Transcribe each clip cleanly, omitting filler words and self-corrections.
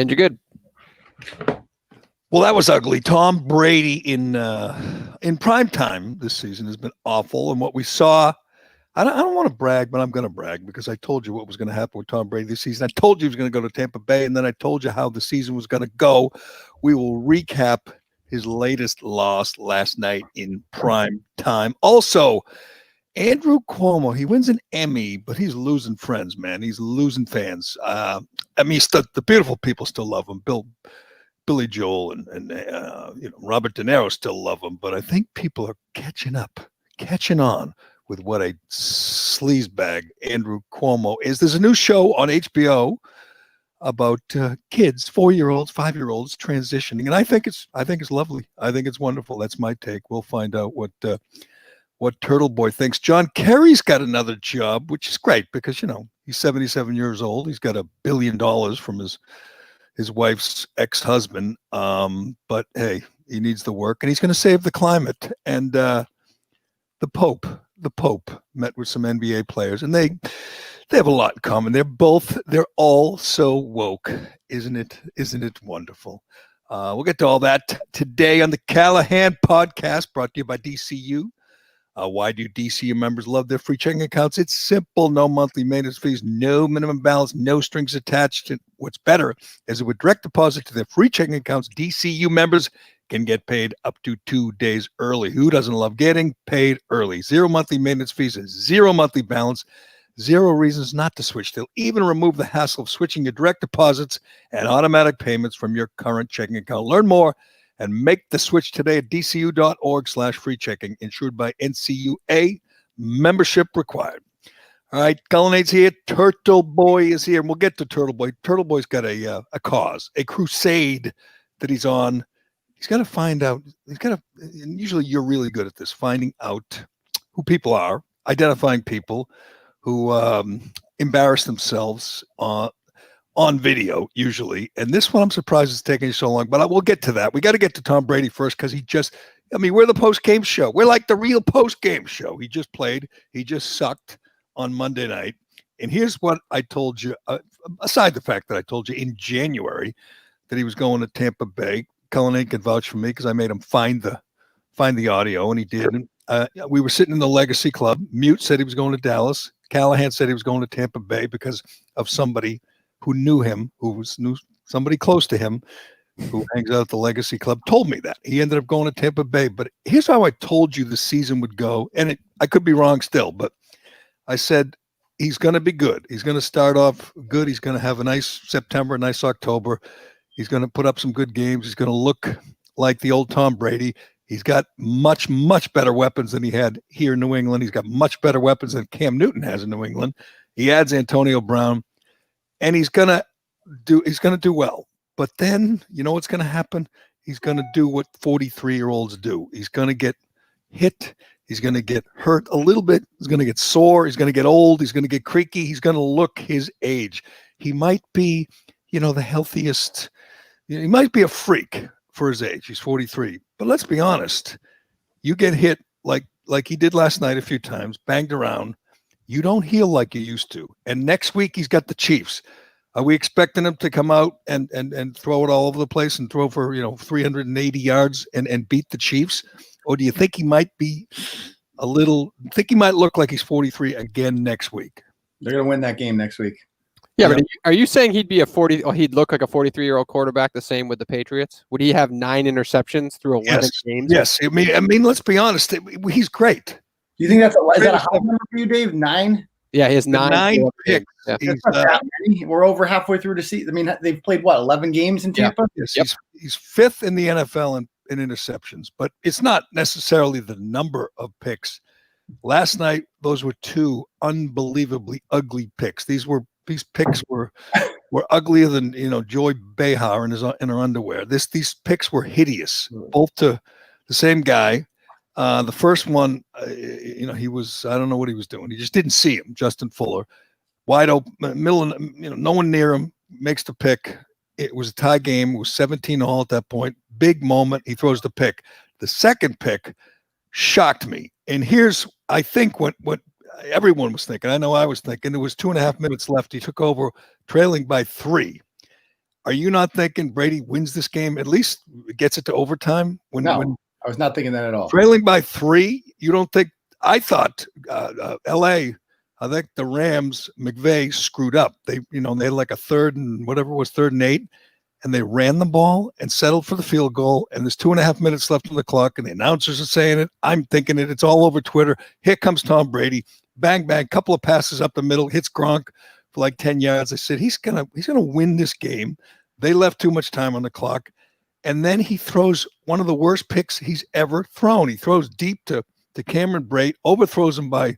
And you're good. Well, that was ugly. Tom Brady in prime time this season has been awful. And what we saw, I don't want to brag, but I'm going to brag because I told you what was going to happen with Tom Brady this season. I told you he was going to go to Tampa Bay, and then I told you how the season was going to go. We will recap his latest loss last night in prime time. Also, Andrew Cuomo, he wins an Emmy, but he's losing friends, man. He's losing fans. I mean, the beautiful people still love him. Billy Joel and Robert De Niro still love him, but I think people are catching on with what a sleazebag Andrew Cuomo is. There's a new show on HBO about kids, 4-year-olds, 5-year-olds transitioning, and I think it's lovely. I think it's wonderful. That's my take. We'll find out what Turtleboy thinks. John Kerry's got another job, which is great because he's 77 years old. He's got $1 billion from his wife's ex-husband. But hey, he needs the work, and he's going to save the climate. And the Pope met with some NBA players, and they have a lot in common. They're all so woke. Isn't it wonderful? We'll get to all that today on the Callahan podcast, brought to you by DCU. Why do DCU members love their free checking accounts? It's simple. No monthly maintenance fees, no minimum balance, no strings attached. And what's better is that with direct deposit to their free checking accounts, DCU members can get paid up to 2 days early. Who doesn't love getting paid early? 0 monthly maintenance fees, 0 monthly balance, 0 reasons not to switch. They'll even remove the hassle of switching your direct deposits and automatic payments from your current checking account. Learn more and make the switch today at dcu.org/free checking, insured by NCUA, membership required. All right, Cullinade's here. Turtleboy is here, and we'll get to Turtleboy. Turtleboy's got a cause, a crusade that he's on. He's got to find out. And usually you're really good at this, finding out who people are, identifying people who embarrass themselves on video, usually. And this one, I'm surprised it's taking so long, but we'll get to that. We got to get to Tom Brady first because we're the post-game show. We're like the real post-game show. He just played. He just sucked on Monday night. And here's what I told you, aside the fact that I told you in January that he was going to Tampa Bay. Cullinane can vouch for me because I made him find the audio, and he did. We were sitting in the Legacy Club. Mute said he was going to Dallas. Callahan said he was going to Tampa Bay because of somebody who knew him, knew somebody close to him who hangs out at the Legacy Club, told me that. He ended up going to Tampa Bay. But here's how I told you the season would go. And I could be wrong still, but I said he's going to be good. He's going to start off good. He's going to have a nice September, a nice October. He's going to put up some good games. He's going to look like the old Tom Brady. He's got much, much better weapons than he had here in New England. He's got much better weapons than Cam Newton has in New England. He adds Antonio Brown. And he's gonna do well. But then you know what's gonna happen? He's gonna do what 43-year-olds do. He's gonna get hit. He's gonna get hurt a little bit. He's gonna get sore. He's gonna get old. He's gonna get creaky. He's gonna look his age. He might be, the healthiest. He might be a freak for his age. He's 43. But let's be honest. You get hit like he did last night a few times, banged around. You don't heal like you used to. And next week he's got the Chiefs. Are we expecting him to come out and throw it all over the place and throw for 380 yards and beat the Chiefs? Or do you think he might be he might look like he's 43 again next week? They're gonna win that game next week. Yeah, but are you saying he'd look like a 43-year-old quarterback the same with the Patriots? Would he have 9 interceptions through 11 games? Yes. I mean, let's be honest. He's great. Do you think is that a high number for you, Dave? 9? Yeah, he has 9 picks. Yeah. That's not that many. We're over halfway through the season. I mean, they've played 11 games in Tampa? Yeah. Yes, he's 5th in the NFL in interceptions, but it's not necessarily the number of picks. Last night, those were 2 unbelievably ugly picks. These picks were uglier than Joy Behar in her underwear. These picks were hideous, both to the same guy. The first one, he was, I don't know what he was doing. He just didn't see him, Justin Fuller. Wide open, middle, no one near him, makes the pick. It was a tie game. It was 17-all at that point. Big moment. He throws the pick. The second pick shocked me. And here's, I think, what everyone was thinking. I know I was thinking. There was 2.5 minutes left. He took over trailing by 3. Are you not thinking Brady wins this game? At least gets it to overtime when I was not thinking that at all. Trailing by 3, you don't think? I thought L.A. I think the Rams, McVay screwed up. They had like a 3rd and 8, and they ran the ball and settled for the field goal. And there's 2.5 minutes left on the clock, and the announcers are saying it. I'm thinking it. It's all over Twitter. Here comes Tom Brady. Bang, bang, couple of passes up the middle, hits Gronk for like 10 yards. I said, he's gonna win this game. They left too much time on the clock. And then he throws one of the worst picks he's ever thrown. He throws deep to Cameron Brate, overthrows him by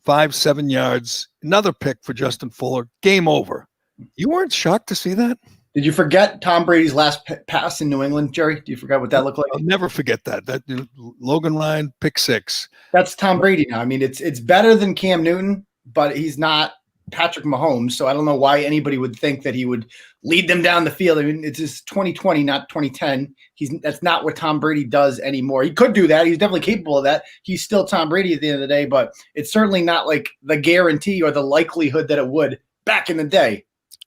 5-7 yards. Another pick for Justin Fuller. Game over. You weren't shocked to see that? Did you forget Tom Brady's last pass in New England, Jerry? Do you forget what that looked like? I'll never forget that. That Logan Ryan, pick 6. That's Tom Brady now. I mean, it's better than Cam Newton, but he's not Patrick Mahomes. So I don't know why anybody would think that he would lead them down the field. I mean, it's just 2020, not 2010. That's not what Tom Brady does anymore. He could do that. He's definitely capable of that. He's still Tom Brady at the end of the day, but it's certainly not like the guarantee or the likelihood that it would back in the day.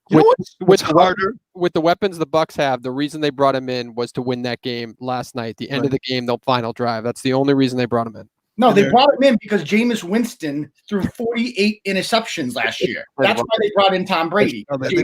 You know what's harder? With the weapons the Bucs have, the reason they brought him in was to win that game last night. The end of the game, the final drive. That's the only reason they brought him in. No, they brought him in because Jameis Winston threw 48 interceptions last year. That's why they brought in Tom Brady. They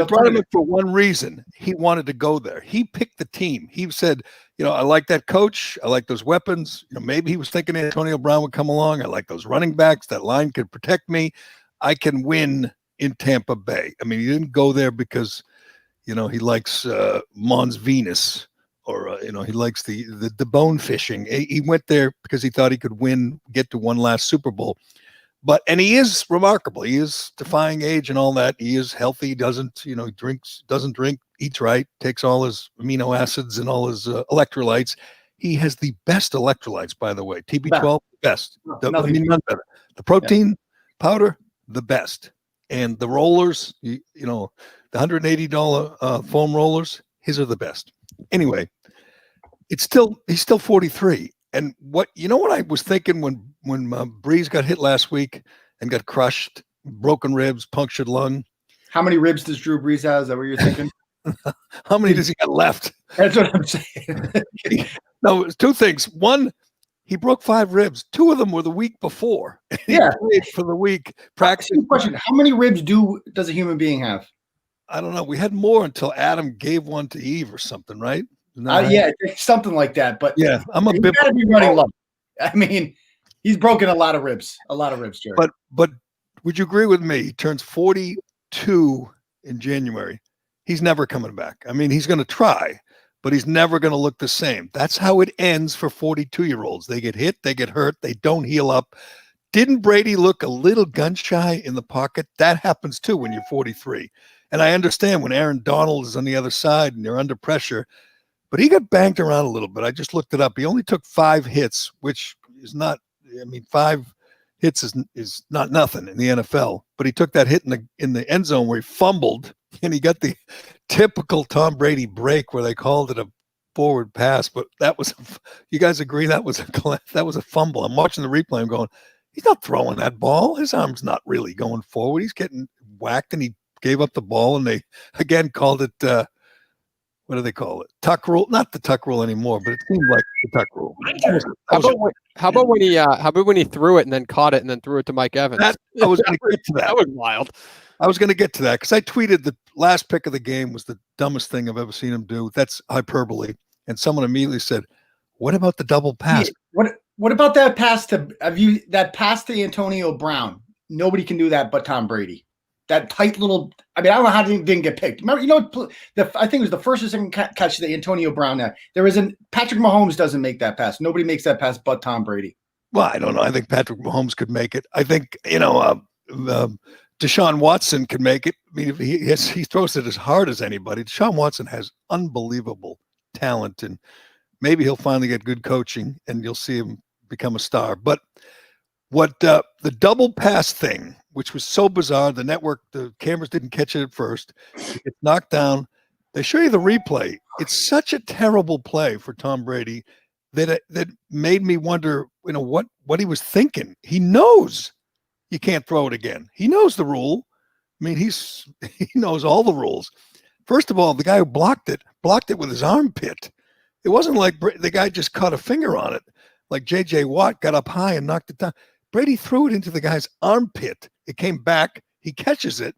brought him in for one reason. He wanted to go there. He picked the team. He said, I like that coach. I like those weapons. Maybe he was thinking Antonio Brown would come along. I like those running backs. That line could protect me. I can win in Tampa Bay. I mean, he didn't go there because, he likes Mons Venus or, he likes the bone fishing. He went there because he thought he could get to one last Super Bowl. And he is remarkable. He is defying age and all that. He is healthy. He doesn't drink, eats right, takes all his amino acids and all his electrolytes. He has the best electrolytes, by the way. TB12, best. None better. The protein powder, the best. And the rollers, the $180 foam rollers, his are the best. Anyway, he's still 43. And what I was thinking when Breeze got hit last week and got crushed, broken ribs, punctured lung. How many ribs does Drew Brees have? Is that what you're thinking? How many does he got left? That's what I'm saying. No, it's 2 things. One, he broke 5 ribs. 2 of them were the week before. He played for the week. Practicing. Question: how many ribs does a human being have? I don't know. We had more until Adam gave one to Eve or something, right? Yeah, something like that. But yeah, I'm a bit. Gotta be running low. I mean, he's broken a lot of ribs, Jerry. But would you agree with me? He turns 42 in January. He's never coming back. I mean, he's going to try, but he's never going to look the same. That's how it ends for 42-year-olds. They get hit, they get hurt, they don't heal up. Didn't Brady look a little gun shy in the pocket? That happens too when you're 43. And I understand when Aaron Donald is on the other side and you're under pressure, but he got banged around a little bit. I just looked it up. He only took 5 hits, which is not, 5 hits is not nothing in the NFL. But he took that hit in the end zone where he fumbled, and he got the typical Tom Brady break where they called it a forward pass. But you guys agree that was a fumble. I'm watching the replay. I'm going, he's not throwing that ball. His arm's not really going forward. He's getting whacked, and he gave up the ball, and they again called it what do they call it? Tuck rule? Not the tuck rule anymore, but it seemed like the tuck rule. How about when he threw it and then caught it and then threw it to Mike Evans? I was going to get to that. That was wild. I was going to get to that because I tweeted the last pick of the game was the dumbest thing I've ever seen him do. That's hyperbole. And someone immediately said, "What about the double pass? What about that pass to Antonio Brown? Nobody can do that but Tom Brady. That tight little. I don't know how it didn't get picked. Remember, I think it was the first or second catch that Antonio Brown had. Patrick Mahomes doesn't make that pass. Nobody makes that pass but Tom Brady. Well, I don't know. I think Patrick Mahomes could make it. I think Deshaun Watson can make it. I mean, if he throws it as hard as anybody. Deshaun Watson has unbelievable talent, and maybe he'll finally get good coaching, and you'll see him become a star. But what the double pass thing, which was so bizarre, the cameras didn't catch it at first. It gets knocked down. They show you the replay. It's such a terrible play for Tom Brady that made me wonder, what he was thinking. He knows you can't throw it again. He knows the rule. I mean, he knows all the rules. First of all, the guy who blocked it with his armpit. It wasn't like the guy just caught a finger on it, like J.J. Watt got up high and knocked it down. Brady threw it into the guy's armpit. It came back. He catches it.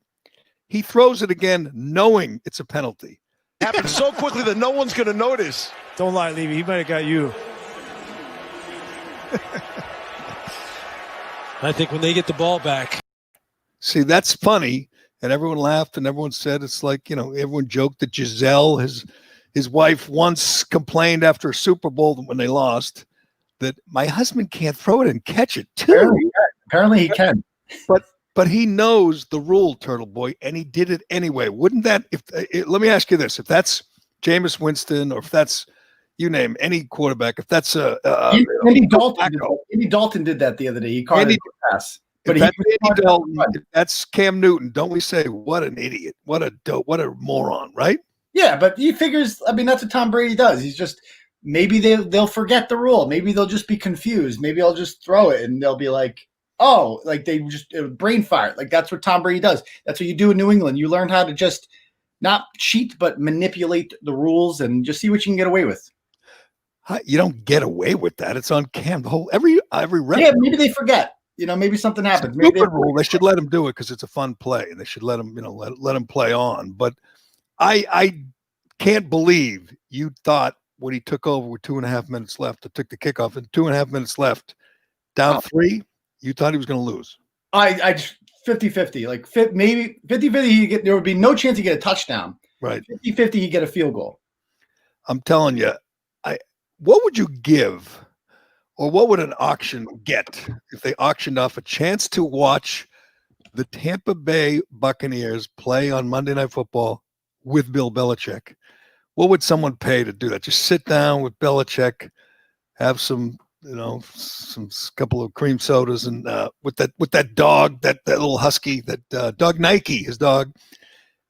He throws it again, knowing it's a penalty. Happened so quickly that no one's going to notice. Don't lie, Levy. He might have got you. I think when they get the ball back. See, that's funny. And everyone laughed and everyone said it's like, everyone joked that Giselle, his wife, once complained after a Super Bowl when they lost that my husband can't throw it and catch it too. Apparently he can. But he knows the rule, Turtleboy, and he did it anyway. Wouldn't that, let me ask you this, if that's Jameis Winston or if that's, you name any quarterback, if that's Andy Dalton did that the other day. He caught it pass. But if that's Cam Newton, don't we say, what an idiot, what a dope, what a moron, right? Yeah, but he figures, that's what Tom Brady does. He's just, maybe they'll forget the rule. Maybe they'll just be confused. Maybe I'll just throw it and they'll be like, oh, like they just brain fart. Like that's what Tom Brady does. That's what you do in New England. You learn how to just not cheat, but manipulate the rules and just see what you can get away with. You don't get away with that. It's on Cam. The whole every rep. Yeah, maybe they forget. Maybe something happens. Maybe they should let him do it because it's a fun play, and they should let him, let him play on. But I can't believe you thought when he took over with 2.5 minutes left, or took the kickoff and 2.5 minutes left, down 3. You thought he was going to lose. I 50-50, like maybe 50-50. There would be no chance he get a touchdown. Right. 50-50, he get a field goal. I'm telling you, what would you give, or what would an auction get if they auctioned off a chance to watch the Tampa Bay Buccaneers play on Monday Night Football with Bill Belichick? What would someone pay to do that? Just sit down with Belichick, have some, some couple of cream sodas, and with that dog, that little husky, that dog Nike, his dog,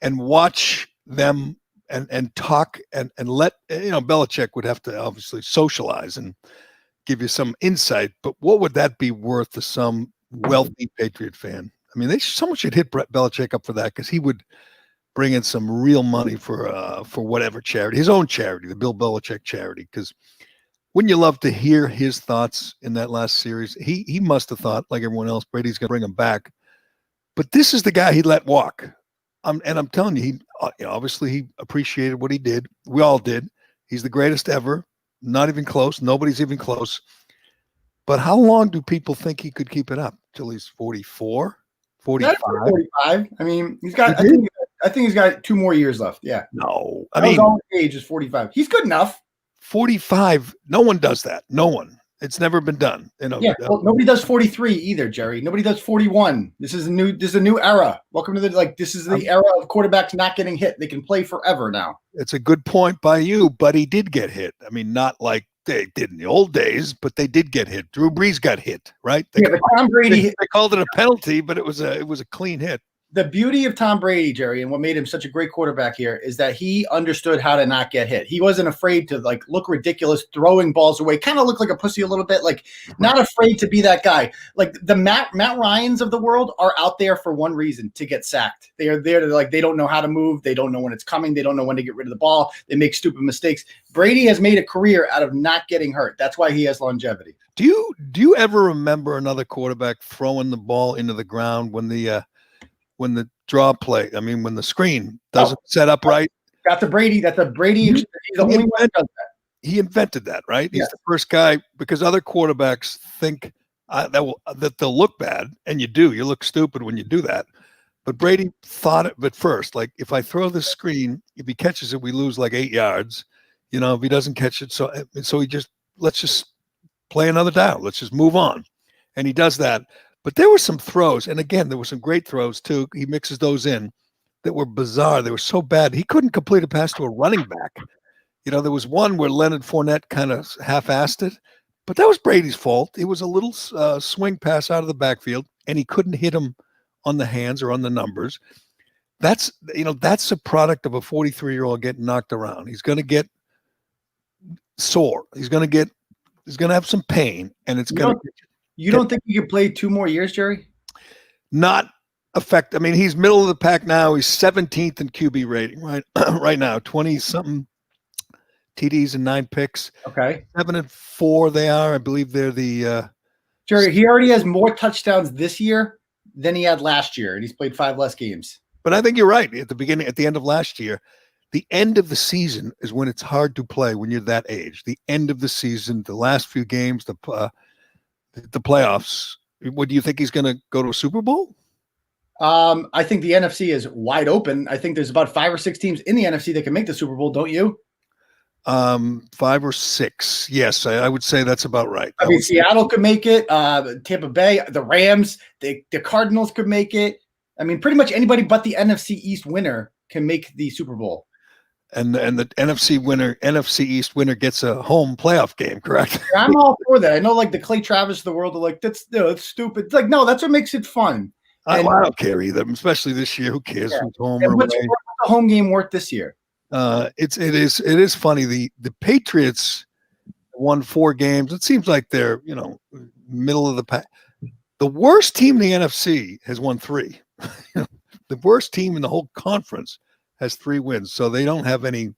and watch them and talk and let Belichick would have to obviously socialize and give you some insight. But what would that be worth to some wealthy Patriot fan? I mean, someone should hit Brett Belichick up for that, because he would bring in some real money for whatever charity, his own charity, the Bill Belichick charity. Because wouldn't you love to hear his thoughts in that last series? He must have thought, like everyone else, Brady's going to bring him back. But this is the guy he let walk. And I'm telling you, obviously he appreciated what he did. We all did. He's the greatest ever. Not even close. Nobody's even close. But how long do people think he could keep it up? Till he's 44, 45? 45. I mean, he's got. I think he's got 2 more years left. Yeah. No, his age is 45. He's good enough. 45. No one does that. No one. It's never been done. Yeah. Well, nobody does 43 either, Jerry. Nobody does 41. This is a new era. Welcome to this is the era of quarterbacks not getting hit. They can play forever now. It's a good point by you, but he did get hit. I mean, not like they did in the old days, but they did get hit. Drew Brees got hit, right? But Tom Brady. They called it a penalty, but it was a clean hit. The beauty of Tom Brady, Jerry, and what made him such a great quarterback here is that he understood how to not get hit. He wasn't afraid to look ridiculous, throwing balls away, kind of look like a pussy a little bit, not afraid to be that guy. Like the Matt Ryans of the world are out there for one reason, to get sacked. They are there to they don't know how to move. They don't know when it's coming. They don't know when to get rid of the ball. They make stupid mistakes. Brady has made a career out of not getting hurt. That's why he has longevity. Do you ever remember another quarterback throwing the ball into the ground when the draw play, when the screen doesn't set up right? That's a Brady. He's the only one that does that. He invented that, right? He's the first guy, because other quarterbacks think that they'll look bad, and you do. You look stupid when you do that. But Brady thought it at first, if I throw the screen, if he catches it, we lose 8 yards. If he doesn't catch it, so let's just play another down. Let's just move on. And he does that. But there were some throws, and again, there were some great throws too. He mixes those in that were bizarre. They were so bad. He couldn't complete a pass to a running back. There was one where Leonard Fournette kind of half-assed it, but that was Brady's fault. It was a little swing pass out of the backfield, and he couldn't hit him on the hands or on the numbers. That's a product of a 43-year-old getting knocked around. He's going to get sore. He's going to have some pain, and it's going to. You don't think you could play 2 more years, Jerry? Not affect? I mean, he's middle of the pack now. He's 17th in QB rating, right? Right now, 20-something TDs and 9 picks. Okay. 7-4 they are. I believe they're the Jerry, he already has more touchdowns this year than he had last year, and he's played 5 less games. But I think you're right. At the end of last year, the end of the season is when it's hard to play when you're that age. The end of the season, the last few games, the playoffs. What do you think he's going to go to a Super Bowl? I think the NFC is wide open. I think there's about 5 or 6 teams in the NFC that can make the Super Bowl, don't you? 5 or 6. Yes, I would say that's about right. I mean, Seattle could make it. Tampa Bay, the Rams, the Cardinals could make it. I mean, pretty much anybody but the NFC East winner can make the Super Bowl. And the NFC East winner gets a home playoff game, correct? I'm all for that. I know, like the Clay Travis of the world are like, that's stupid. It's like, no, that's what makes it fun. I don't care either, especially this year. Who cares who's home or away? What's the home game worth this year? It is funny. The Patriots won 4 games. It seems like they're middle of the pack. The worst team in the NFC has won 3. The worst team in the whole conference has 3 wins, so they don't have any.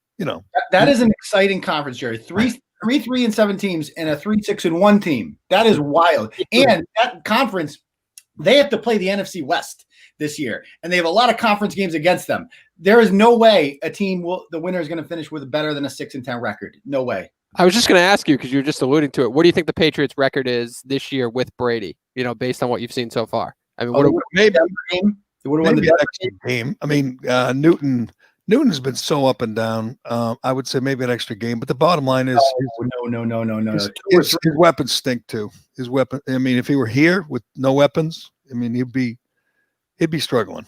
That is an exciting conference, Jerry. 3-3-7 teams and a 3-6-1 team. That is wild. And that conference, they have to play the NFC West this year, and they have a lot of conference games against them. There is no way the winner is going to finish with a better than a 6-10 record. No way. I was just going to ask you, because you were just alluding to it. What do you think the Patriots' record is this year with Brady? Based on what you've seen so far. I mean, maybe an extra game. I mean, Newton has been so up and down. I would say maybe an extra game, but the bottom line is no. His weapons stink too. His weapon. I mean, if he were here with no weapons, I mean, he'd be struggling.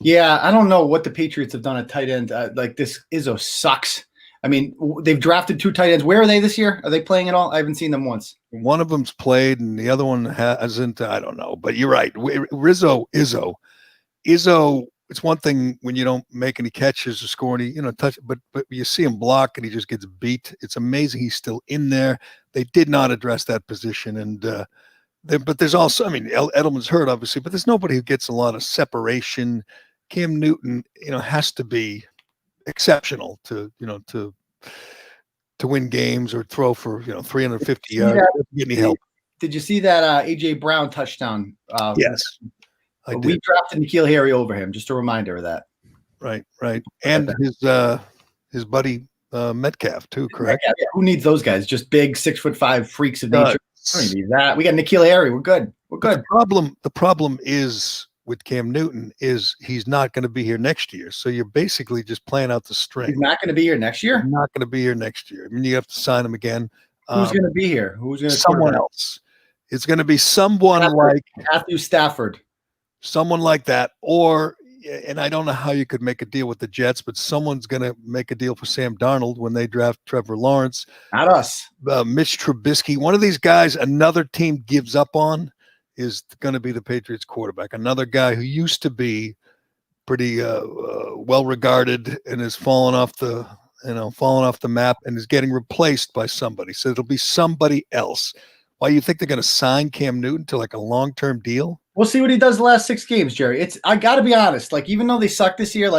Yeah, I don't know what the Patriots have done at tight end. Like this Izzo sucks. I mean, they've drafted 2 tight ends. Where are they this year? Are they playing at all? I haven't seen them once. One of them's played, and the other one hasn't. I don't know, but you're right. Izzo. It's one thing when you don't make any catches or score any, touch, but you see him block and he just gets beat. It's amazing he's still in there. They did not address that position, and but there's also, I mean, Edelman's hurt obviously, but there's nobody who gets a lot of separation. Cam Newton, has to be exceptional to win games or throw for 350 yards. Get any help? Did you see that AJ Brown touchdown? Yes, I did. We drafted N'Keal Harry over him. Just a reminder of that. Right, and his buddy Metcalf too, correct? Yeah. Who needs those guys? Just big 6'5" freaks of nature. I don't need that. We got N'Keal Harry. We're good. The problem is with Cam Newton is he's not going to be here next year. So you're basically just playing out the string. He's not going to be here next year? He's not going to be here next year. I mean, you have to sign him again. Who's going to be here? Who's going to someone else? It's going to be someone like Matthew Stafford. Someone like that. And I don't know how you could make a deal with the Jets, but someone's going to make a deal for Sam Darnold when they draft Trevor Lawrence. Not us. Mitch Trubisky. One of these guys another team gives up on is going to be the Patriots quarterback. Another guy who used to be pretty well regarded and has fallen off the map and is getting replaced by somebody. So it'll be somebody else. Why you think they're going to sign Cam Newton to like a long-term deal? We'll see what he does the last 6 games, Jerry. I got to be honest. Like, even though they suck this year,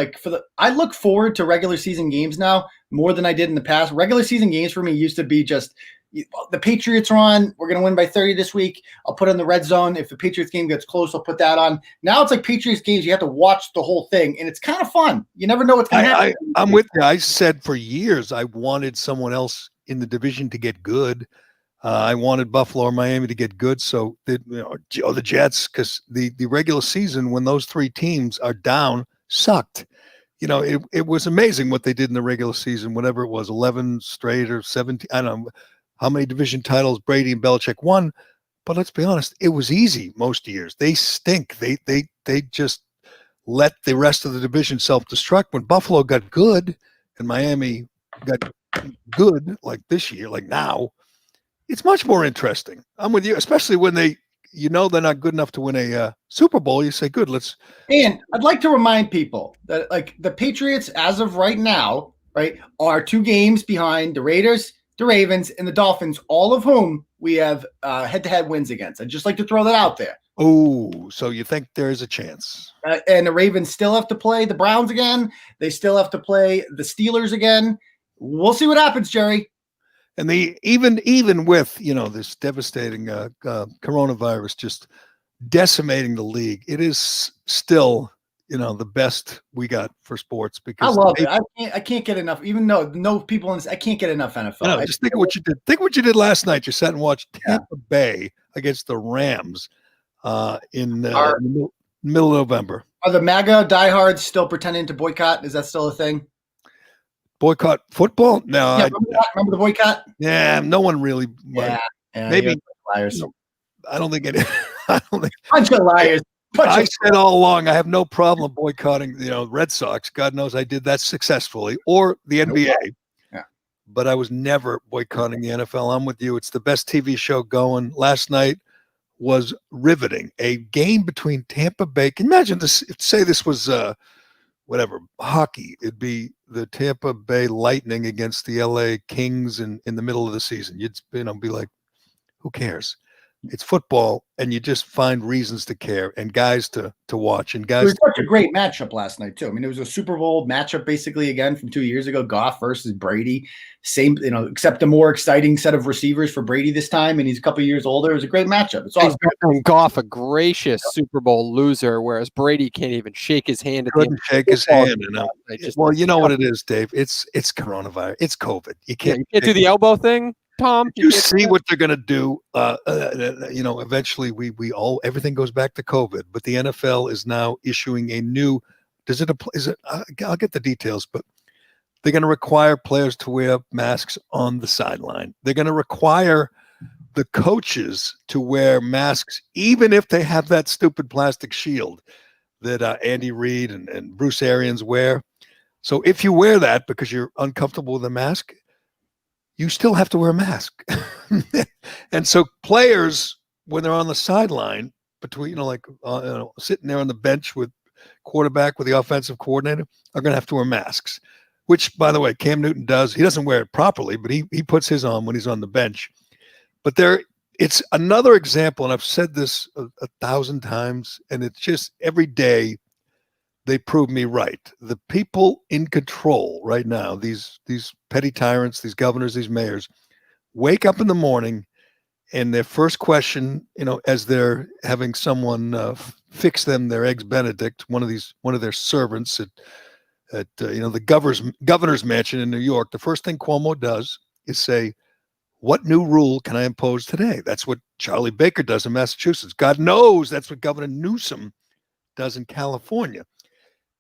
I look forward to regular season games now more than I did in the past. Regular season games for me used to be just the Patriots are on. We're going to win by 30 this week. I'll put on the red zone. If the Patriots game gets close, I'll put that on. Now it's like Patriots games. You have to watch the whole thing, and it's kind of fun. You never know what's going to happen. I'm with you. I said for years I wanted someone else in the division to get good. I wanted Buffalo or Miami to get good. So the Jets, because the regular season, when those 3 teams are down, sucked. It was amazing what they did in the regular season, whatever it was, 11 straight or 17. I don't know how many division titles Brady and Belichick won. But let's be honest, it was easy most years. They stink. They just let the rest of the division self-destruct. When Buffalo got good and Miami got good, like this year, like now, it's much more interesting. I'm with you, especially when they're not good enough to win a Super Bowl. You say, good, let's. And I'd like to remind people that like the Patriots, as of right now, right, are 2 games behind the Raiders, the Ravens, and the Dolphins, all of whom we have head-to-head wins against. I'd just like to throw that out there. Oh, so you think there is a chance? And the Ravens still have to play the Browns again. They still have to play the Steelers again. We'll see what happens, Jerry. And even with this devastating coronavirus just decimating the league, it is still the best we got for sports I because love it. I can't get enough. Even though no people in this, I can't get enough NFL. Just think of what you did. Think what you did last night. You sat and watched Tampa Bay against the Rams in the middle of November. Are the MAGA diehards still pretending to boycott? Is that still a thing? Boycott football? No. Yeah, remember the boycott? Yeah, no one really. Yeah, maybe liars. I don't think it. I don't think. Bunch of liars. I said all along, I have no problem boycotting, Red Sox. God knows I did that successfully, or the NBA. Yeah. But I was never boycotting the NFL. I'm with you. It's the best TV show going. Last night was riveting. A game between Tampa Bay. Can you imagine this? Say this was hockey. It'd be the Tampa Bay Lightning against the LA Kings in the middle of the season. You'd be like, who cares? It's football, and you just find reasons to care and guys to watch. And guys, it was such a great matchup last night too. I mean, it was a Super Bowl matchup basically again from 2 years ago. Goff versus Brady, same, except a more exciting set of receivers for Brady this time, and he's a couple of years older. It was a great matchup. It's awesome. And Goff, a gracious Super Bowl loser, whereas Brady can't even shake his hand. Couldn't shake his hand. Well, you know what it is, Dave. It's coronavirus. It's COVID. You can't do the elbow thing. Tom, you see what they're going to do. Eventually everything goes back to COVID, but the NFL is now issuing a new, I'll get the details, but they're going to require players to wear masks on the sideline. They're going to require the coaches to wear masks, even if they have that stupid plastic shield that Andy Reid and Bruce Arians wear. So if you wear that because you're uncomfortable with a mask, you still have to wear a mask. And so players, when they're on the sideline between, sitting there on the bench with quarterback, with the offensive coordinator, are going to have to wear masks, which, by the way, Cam Newton does. He doesn't wear it properly, but he puts his on when he's on the bench. But it's another example, and I've said this a 1,000 times, and it's just every day they prove me right. The people in control right now, these petty tyrants, these governors, these mayors, wake up in the morning and their first question, as they're having someone fix them their eggs Benedict, one of their servants at the governor's mansion in New York, the first thing Cuomo does is say, what new rule can I impose today? That's what Charlie Baker does in Massachusetts. God knows that's what Governor Newsom does in California.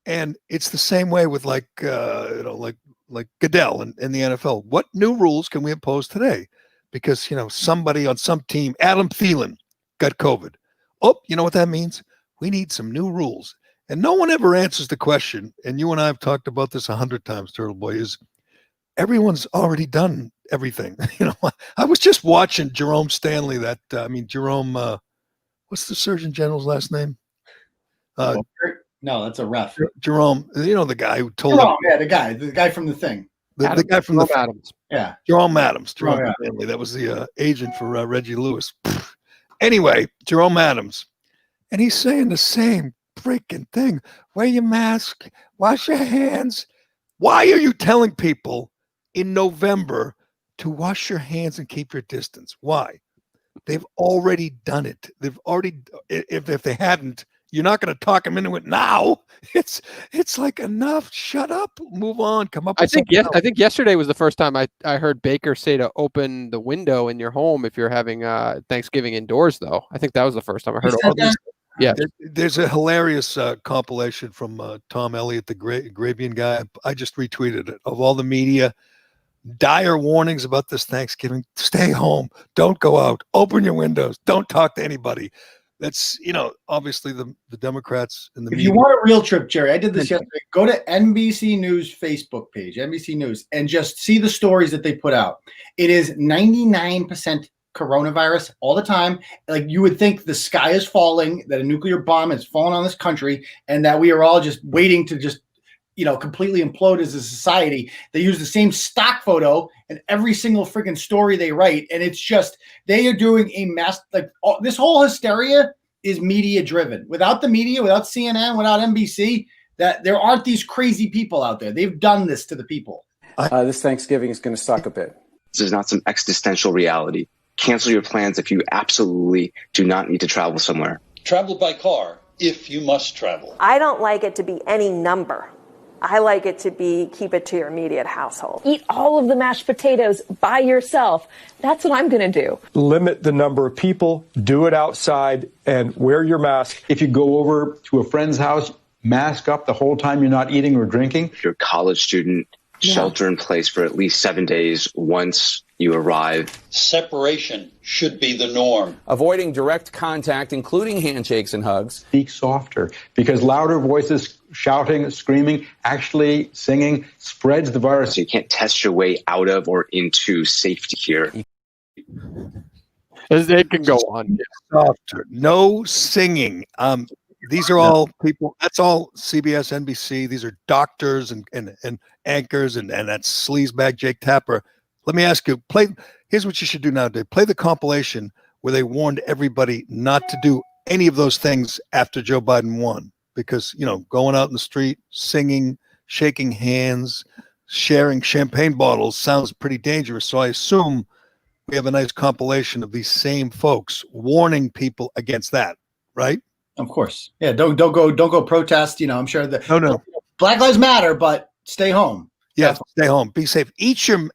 And it's the same way with like Goodell in the NFL. What new rules can we impose today? Because, somebody on some team, Adam Thielen, got COVID. Oh, you know what that means? We need some new rules. And no one ever answers the question. And you and I have talked about this 100 times, Turtleboy, is everyone's already done everything. I was just watching Jerome Stanley, Jerome, what's the Surgeon General's last name? No, that's a ref. Jerome, the guy who told Jerome, the guy from the thing. The guy from Jerome Adams. Yeah. Jerome Adams. Stanley. That was the agent for Reggie Lewis. Anyway, Jerome Adams. And he's saying the same freaking thing. Wear your mask, wash your hands. Why are you telling people in November to wash your hands and keep your distance? Why? They've already done it. If they hadn't, you're not going to talk them into it now. It's like, enough. Shut up. Move on. Come up. I think yesterday was the first time I heard Baker say to open the window in your home if you're having Thanksgiving indoors. Though I think that was the first time I heard all this. Yeah, there's a hilarious compilation from Tom Elliott, the Grabian guy. I just retweeted it, of all the media. Dire warnings about this Thanksgiving. Stay home. Don't go out. Open your windows. Don't talk to anybody. That's, obviously the Democrats and the media. If you want a real trip, Jerry, I did this yesterday. Go to NBC News Facebook page, NBC News, and just see the stories that they put out. It is 99% coronavirus all the time. Like, you would think the sky is falling, that a nuclear bomb has fallen on this country, and that we are all just waiting to just completely implode as a society. They use the same stock photo in every single freaking story they write. And it's just, they are doing a mass, this whole hysteria is media driven. Without the media, without CNN, without NBC, that there aren't these crazy people out there. They've done this to the people. This Thanksgiving is going to suck a bit. This is not some existential reality. Cancel your plans if you absolutely do not need to travel somewhere. Travel by car if you must travel. I don't like it to be any number. I like it to be keep it to your immediate household. Eat all of the mashed potatoes by yourself. That's what I'm going to do. Limit the number of people, do it outside, and wear your mask. If you go over to a friend's house, mask up the whole time you're not eating or drinking. If you're a college student, shelter in place for at least 7 days once you arrive. Separation should be the norm. Avoiding direct contact, including handshakes and hugs. Speak softer, because louder voices, shouting, screaming, actually singing spreads the virus. So you can't test your way out of or into safety here. It can go on. Softer. No singing. These are all people. That's all CBS, NBC. These are doctors and anchors and that sleazebag Jake Tapper. Let me ask you. Here's what you should do nowadays. Play the compilation where they warned everybody not to do any of those things after Joe Biden won, because going out in the street, singing, shaking hands, sharing champagne bottles sounds pretty dangerous. So I assume we have a nice compilation of these same folks warning people against that, right? Of course. Yeah, don't go protest. I'm sure that no. Black Lives Matter, but stay home. Yeah, stay home. Be safe.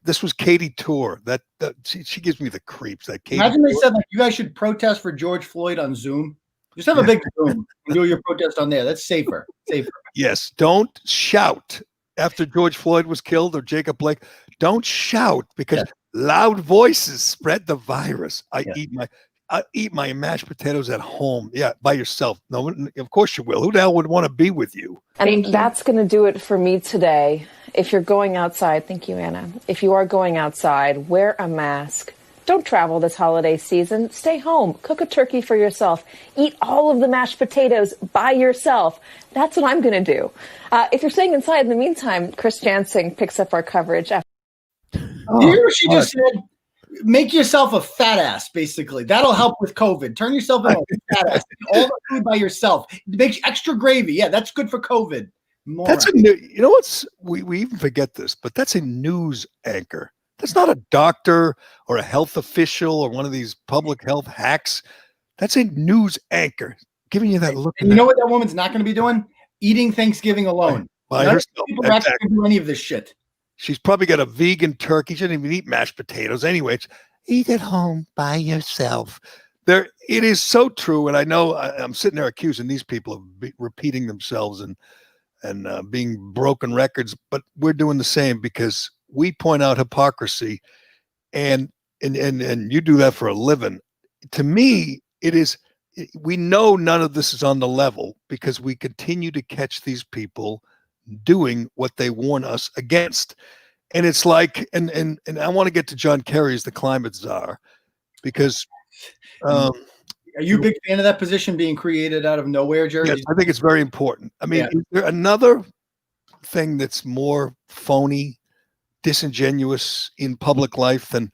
This was Katie Tour. That she gives me the creeps. That Katie Imagine they Tour. said you guys should protest for George Floyd on Zoom. Just have a big Zoom and do your protest on there. That's safer. Yes. Don't shout after George Floyd was killed or Jacob Blake. Don't shout because loud voices spread the virus. I eat my mashed potatoes at home. Yeah, by yourself. No, of course you will. Who the hell would want to be with you? And that's going to do it for me today. If you're going outside, thank you, Anna. If you are going outside, wear a mask. Don't travel this holiday season. Stay home. Cook a turkey for yourself. Eat all of the mashed potatoes by yourself. That's what I'm going to do. If you're staying inside in the meantime, Chris Jansing picks up our coverage. You hear what she just said? Make yourself a fat ass, basically. That'll help with COVID. Turn yourself into a fat ass. All the food by yourself. Make extra gravy. Yeah, that's good for COVID. More. That's a new, what's we even forget this, but that's a news anchor. That's not a doctor or a health official or one of these public health hacks. That's a news anchor giving you that look. And you know what that woman's not going to be doing? Eating Thanksgiving alone. By herself. People are actually going to do any of this shit. She's probably got a vegan turkey. She doesn't even eat mashed potatoes. Anyway, eat at home by yourself. It is so true. And I know I'm sitting there accusing these people of repeating themselves and being broken records, but we're doing the same because we point out hypocrisy and you do that for a living. To me, we know none of this is on the level because we continue to catch these people doing what they warn us against. And it's like, and I want to get to John Kerry as the climate czar because are you a big fan of that position being created out of nowhere, Jerry? Yes, I think it's very important. I mean, is there another thing that's more phony, disingenuous in public life than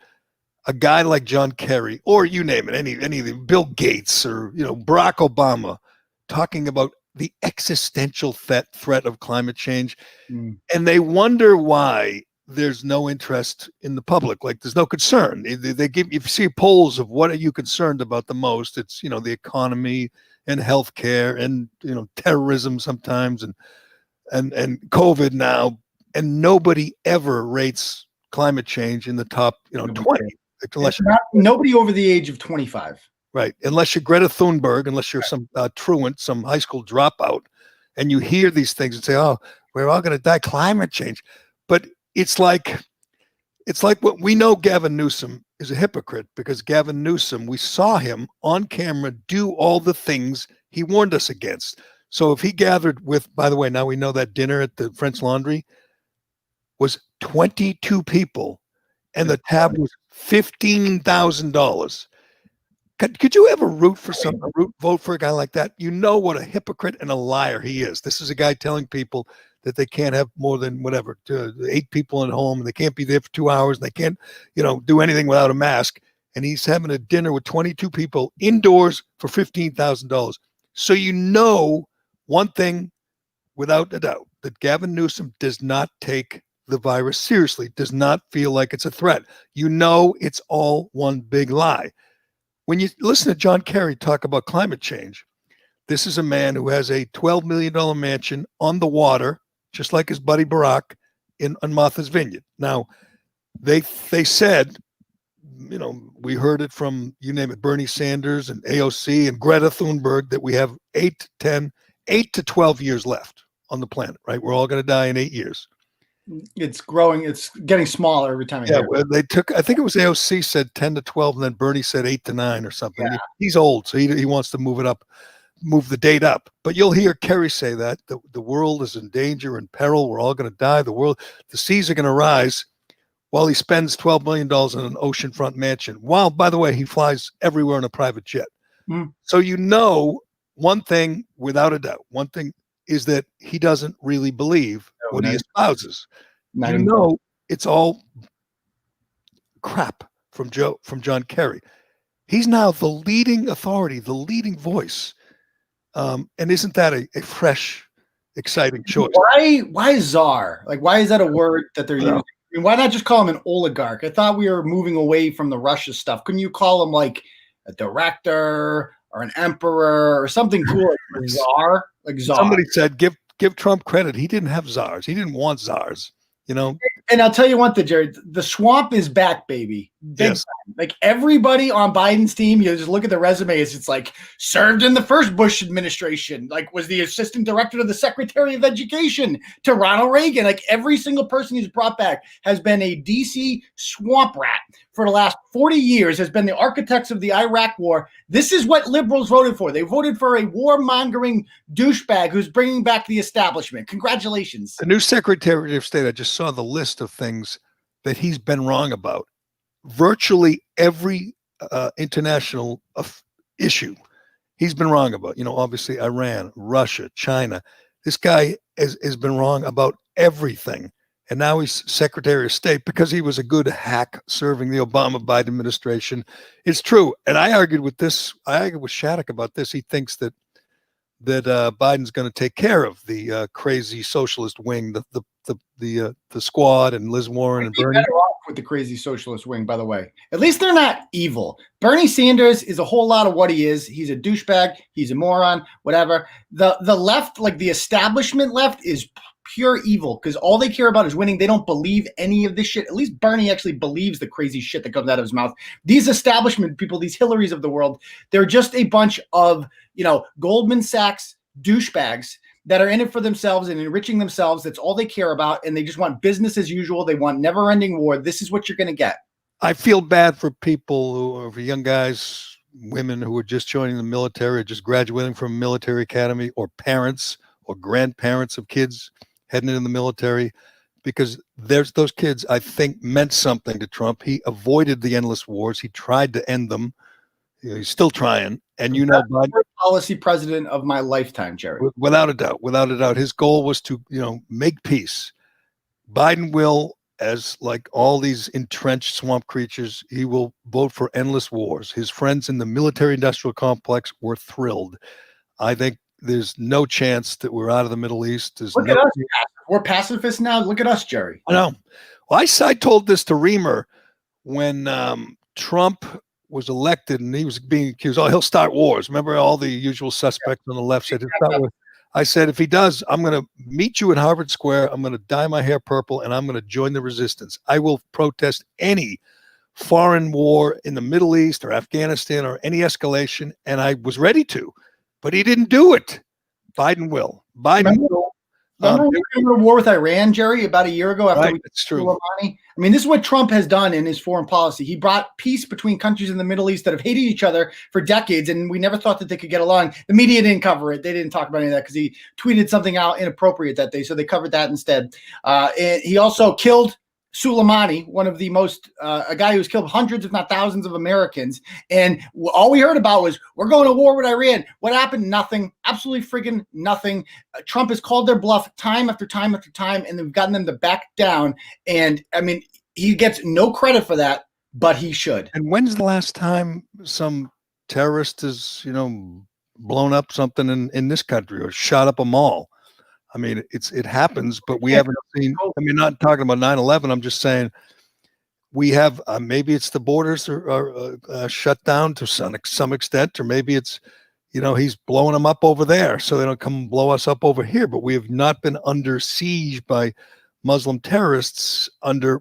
a guy like John Kerry, or you name it, any of the Bill Gates or Barack Obama talking about the existential threat of climate change, and they wonder why there's no interest in the public. Like there's no concern. They give, if you see polls of what are you concerned about the most, it's the economy and healthcare and terrorism sometimes and COVID now, and nobody ever rates climate change in the top 20. Unless nobody over the age of 25. Right. Unless you're Greta Thunberg, unless you're some truant, some high school dropout, and you hear these things and say, oh, we're all going to die, climate change. But it's like what we know Gavin Newsom is a hypocrite because Gavin Newsom, we saw him on camera do all the things he warned us against. So if he gathered with, by the way, now we know that dinner at the French Laundry was 22 people and the tab was $15,000. Could you ever vote for a guy like that? You know what a hypocrite and a liar he is. This is a guy telling people that they can't have more than 8 people at home and they can't be there for 2 hours and they can't, do anything without a mask. and he's having a dinner with 22 people indoors for $15,000. So you know one thing without a doubt, that Gavin Newsom does not take the virus seriously, does not feel like it's a threat. You know it's all one big lie. When you listen to John Kerry talk about climate change, this is a man who has a $12 million mansion on the water, just like his buddy Barack on Martha's Vineyard. Now, they said, you know, we heard it from, you name it, Bernie Sanders and AOC and Greta Thunberg, that we have 8 to 12 years left on the planet, right? We're all going to die in 8 years. It's growing. It's getting smaller every time. They took, I think it was AOC said 10 to 12, and then Bernie said 8 to 9 or something. Yeah. He's old, so he wants to move it up, move the date up. But you'll hear Kerry say that the world is in danger and peril. We're all going to die. The seas are going to rise, while he spends $12 million on an oceanfront mansion. While, by the way, he flies everywhere in a private jet. So you know one thing without a doubt. One thing is that he doesn't really believe what he espouses. You know it's all crap from John Kerry. He's now the leading authority, the leading voice. And isn't that a fresh, exciting choice? Why czar? Like, why is that a word that they're using? I mean, why not just call him an oligarch? I thought we were moving away from the Russia stuff. Couldn't you call him like a director or an emperor or something cool like czar? Like czar. Somebody said, give Trump credit. He didn't have czars. He didn't want czars, you know? And I'll tell you one thing, Jerry, the swamp is back, baby. Big time. Like everybody on Biden's team, you just look at the resumes. It's like served in the first Bush administration, like was the assistant director of the Secretary of Education to Ronald Reagan. Like every single person he's brought back has been a DC swamp rat for the last 40 years, has been the architects of the Iraq war. This is what liberals voted for. They voted for a warmongering douchebag who's bringing back the establishment. Congratulations. The new Secretary of State, I just saw the list of things that he's been wrong about. Virtually every international issue he's been wrong about. You know, obviously Iran, Russia, China. This guy has been wrong about everything. And now he's Secretary of State because he was a good hack serving the Obama-Biden administration. It's true. And I argued with Shattuck about this. He thinks that Biden's going to take care of the crazy socialist wing, the squad, and Liz Warren and Bernie. Better off with the crazy socialist wing, by the way. At least they're not evil. Bernie Sanders is a whole lot of what he is. He's a douchebag. He's a moron. Whatever. The left, like the establishment left, is pure evil because all they care about is winning. They don't believe any of this shit. At least Bernie actually believes the crazy shit that comes out of his mouth. These establishment people, these Hillarys of the world, they're just a bunch of, you know, Goldman Sachs douchebags that are in it for themselves and enriching themselves. That's all they care about. And they just want business as usual. They want never ending war. This is what you're going to get. I feel bad for people for young guys, women who are just joining the military, or just graduating from a military academy, or parents or grandparents of kids heading into the military, because there's those kids, I think, meant something to Trump. He avoided the endless wars. He tried to end them. He's still trying. And you know, Biden, policy president of my lifetime, Jerry. Without a doubt, his goal was to, you know, make peace. Biden will, as like all these entrenched swamp creatures, he will vote for endless wars. His friends in the military-industrial complex were thrilled. I think there's no chance that we're out of the Middle East. Look at us. We're pacifists now. Look at us, Jerry. I know. Well, I told this to Reamer when Trump was elected and he was being accused. Oh, he'll start wars. Remember all the usual suspects on the left said, I said, if he does, I'm going to meet you at Harvard Square. I'm going to dye my hair purple and I'm going to join the resistance. I will protest any foreign war in the Middle East or Afghanistan or any escalation. And I was ready to. But he didn't do it. Biden will. Biden will. Remember we were in a war with Iran, Jerry, about a year ago after we that's true. Soleimani? I mean, this is what Trump has done in his foreign policy. He brought peace between countries in the Middle East that have hated each other for decades, and we never thought that they could get along. The media didn't cover it. They didn't talk about any of that because he tweeted something out inappropriate that day, so they covered that instead. And he also killed Soleimani, one of the most, a guy who's killed hundreds, if not thousands of Americans. And all we heard about was, we're going to war with Iran. What happened? Nothing. Absolutely friggin' nothing. Trump has called their bluff time after time after time, and they've gotten them to back down. And I mean, he gets no credit for that. but he should. And when's the last time some terrorist has, blown up something in this country or shot up a mall? I mean, it happens, but we haven't seen. I mean, not talking about 9/11. I'm just saying we have. Maybe it's the borders are shut down to some extent, or maybe it's, he's blowing them up over there so they don't come and blow us up over here. But we have not been under siege by Muslim terrorists under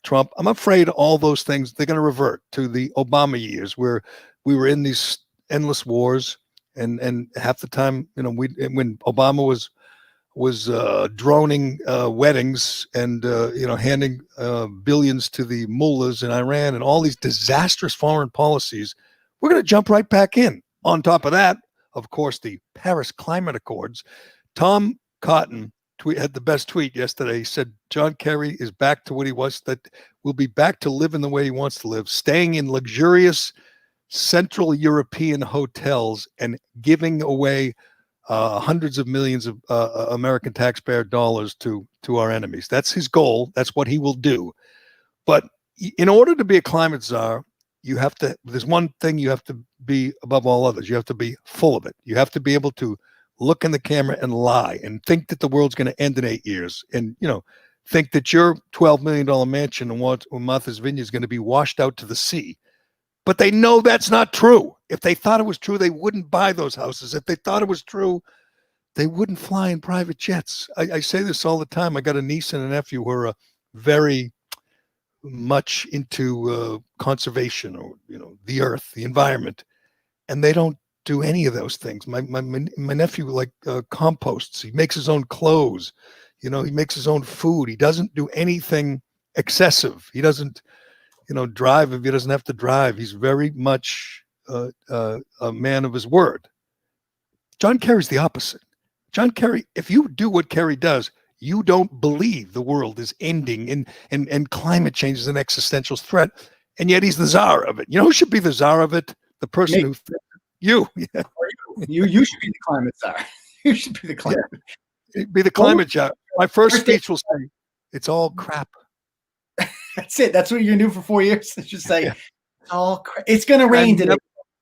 Trump. I'm afraid all those things, they're going to revert to the Obama years where we were in these endless wars, and half the time, when Obama was droning weddings and handing billions to the mullahs in Iran and all these disastrous foreign policies, we're going to jump right back in. On top of that, of course, the Paris Climate Accords. Tom Cotton had the best tweet yesterday. He said John Kerry is back to what he was, that will be back to living the way he wants to live, staying in luxurious Central European hotels and giving away hundreds of millions of American taxpayer dollars to our enemies. That's his goal. That's what he will do. But in order to be a climate czar, there's one thing you have to be above all others. You have to be full of it. You have to be able to look in the camera and lie and think that the world's going to end in 8 years. And, think that your $12 million mansion in Martha's Vineyard is going to be washed out to the sea. But they know that's not true. If they thought it was true, they wouldn't buy those houses. If they thought it was true, they wouldn't fly in private jets. I say this all the time. I got a niece and a nephew who are very much into conservation or, the earth, the environment, and they don't do any of those things. My nephew composts. He makes his own clothes. He makes his own food. He doesn't do anything excessive. He doesn't drive if he doesn't have to drive. He's very much a man of his word. John Kerry's the opposite. John Kerry, if you do what Kerry does, you don't believe the world is ending and climate change is an existential threat, and yet he's the czar of it. You know who should be the czar of it? The person who you. Yeah. You should be the climate czar. You should be the climate. Yeah. Be the climate czar. My first speech will say, "It's all crap." That's it. That's what you're gonna do for 4 years. Just say, it's gonna rain today.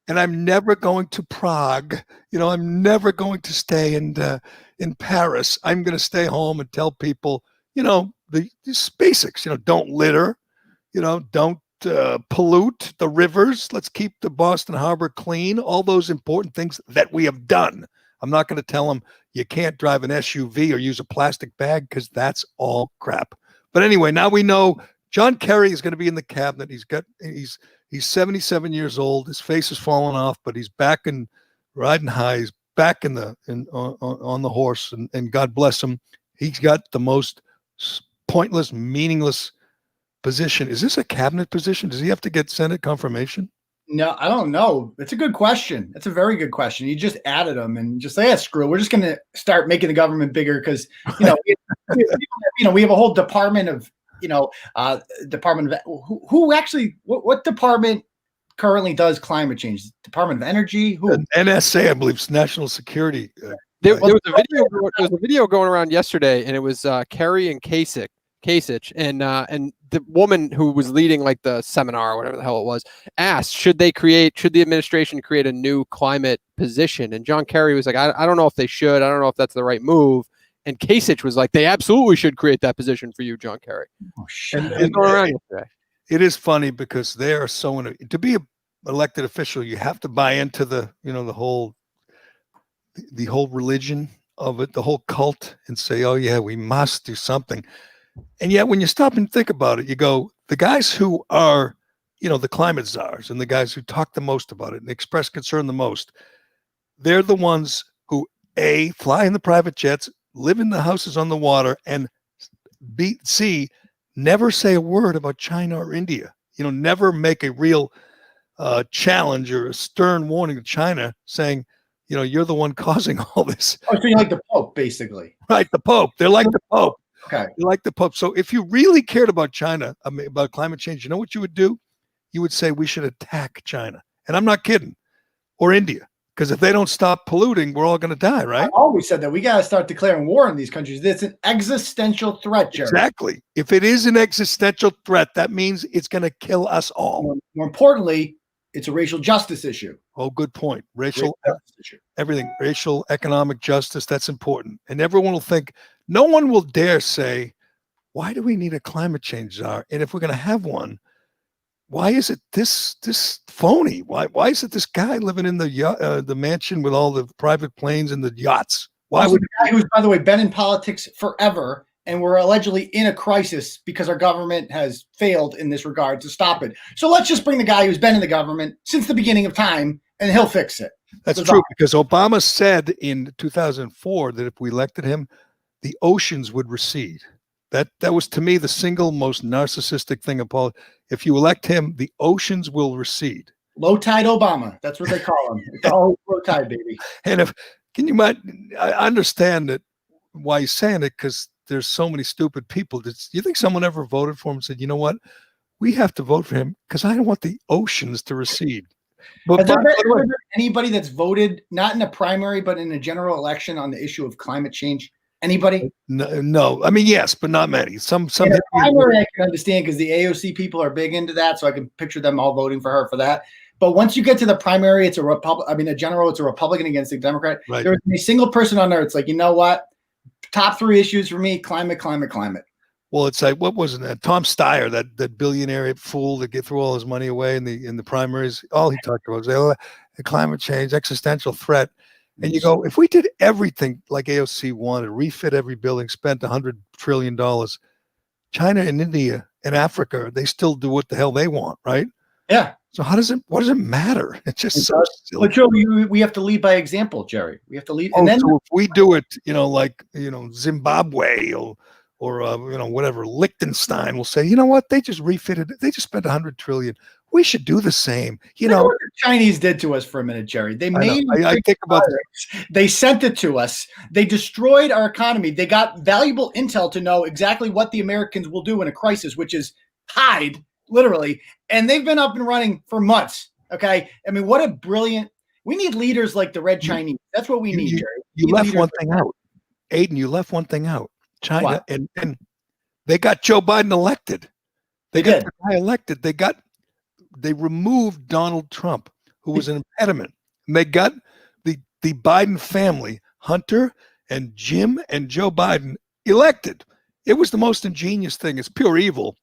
And I'm never going to Prague. I'm never going to stay in Paris. I'm going to stay home and tell people, these basics. Don't litter. Don't pollute the rivers. Let's keep the Boston Harbor clean. All those important things that we have done. I'm not going to tell them you can't drive an SUV or use a plastic bag, because that's all crap. But anyway, now we know John Kerry is going to be in the cabinet. He's 77 years old. His face is falling off, but he's back and riding high. He's back on the horse, and God bless him. He's got the most pointless, meaningless position. Is this a cabinet position? Does he have to get Senate confirmation? No, I don't know. It's a good question. It's a very good question. You just added them and just say, screw it. We're just going to start making the government bigger because, we have a whole department of, department of who actually, what department currently does climate change? Department of Energy? Who? NSA, I believe, National Security. There was a video going around yesterday, and it was Kerry and Kasich, and the woman who was leading the seminar or whatever the hell it was asked, should the administration create a new climate position? And John Kerry was like, I don't know if they should. I don't know if that's the right move. And Kasich was like, they absolutely should create that position for you, John Kerry. Oh, shit. And going around yesterday. It is funny because they are to be an elected official, you have to buy into the whole religion of it, the whole cult, and say, oh yeah, we must do something. And yet when you stop and think about it, you go, the guys who are, the climate czars and the guys who talk the most about it and express concern the most, they're the ones who fly in the private jets, live in the houses on the water, and never say a word about China or India. Never make a real challenge or a stern warning to China saying, you're the one causing all this. Oh, so you're like the Pope, basically. Right, the Pope. They're like the Pope. Okay. They're like the Pope. So if you really cared about China, about climate change, you know what you would do? You would say we should attack China. And I'm not kidding. Or India. Because if they don't stop polluting, we're all going to die, right? I always said that we got to start declaring war on these countries. It's an existential threat, Jerry. Exactly. If it is an existential threat, that means it's going to kill us all. More importantly, it's a racial justice issue. Oh, good point. Racial issue. Everything, racial, economic justice, that's important. And everyone will think, no one will dare say, why do we need a climate change czar? And if we're going to have one, why is it this phony? Why is it this guy living in the mansion with all the private planes and the yachts? Why would the guy who's, by the way, been in politics forever, and we're allegedly in a crisis because our government has failed in this regard to stop it. So let's just bring the guy who's been in the government since the beginning of time, and he'll fix it. That's true, because Obama said in 2004 that if we elected him, the oceans would recede. That was, to me, the single most narcissistic thing of politics. If you elect him, the oceans will recede. Low tide Obama. That's what they call him. It's all low tide, baby. And I understand that why he's saying it, because there's so many stupid people. Do you think someone ever voted for him and said, you know what? We have to vote for him because I don't want the oceans to recede. But has there been anybody that's voted, not in a primary, but in a general election on the issue of climate change? Anybody? No. I mean, yes, but not many. Some primary I can understand because the AOC people are big into that, so I can picture them all voting for her for that. But once you get to the primary, it's a general, it's a Republican against a Democrat. Right. There's a single person on there. It's like, you know what? Top 3 issues for me: climate. Well, it's like, what was it? Tom Steyer, that billionaire fool that threw all his money away in the primaries. All he talked about was climate change, existential threat. And you go, if we did everything like AOC wanted, refit every building, spent $100 trillion, China and India and Africa, they still do what the hell they want, right? Yeah. So what does it matter? It's just so silly. But Joe, we have to lead by example, Jerry. We have to lead. And then so if we do it, like Zimbabwe or whatever, Liechtenstein will say, you know what? They just refitted it. They just spent $100 trillion. We should do the same. What the Chinese did to us for a minute, Jerry. They made I think about they sent it to us. They destroyed our economy. They got valuable intel to know exactly what the Americans will do in a crisis, which is hide, literally. And they've been up and running for months. Okay. I mean, what a brilliant. We need leaders like the Red Chinese. That's what we need, Jerry. You left one thing out. Aiden, you left one thing out. China and they got Joe Biden elected. They got the guy elected. They removed Donald Trump, who was an impediment. And they got the Biden family, Hunter and Jim and Joe Biden, elected. It was the most ingenious thing. It's pure evil.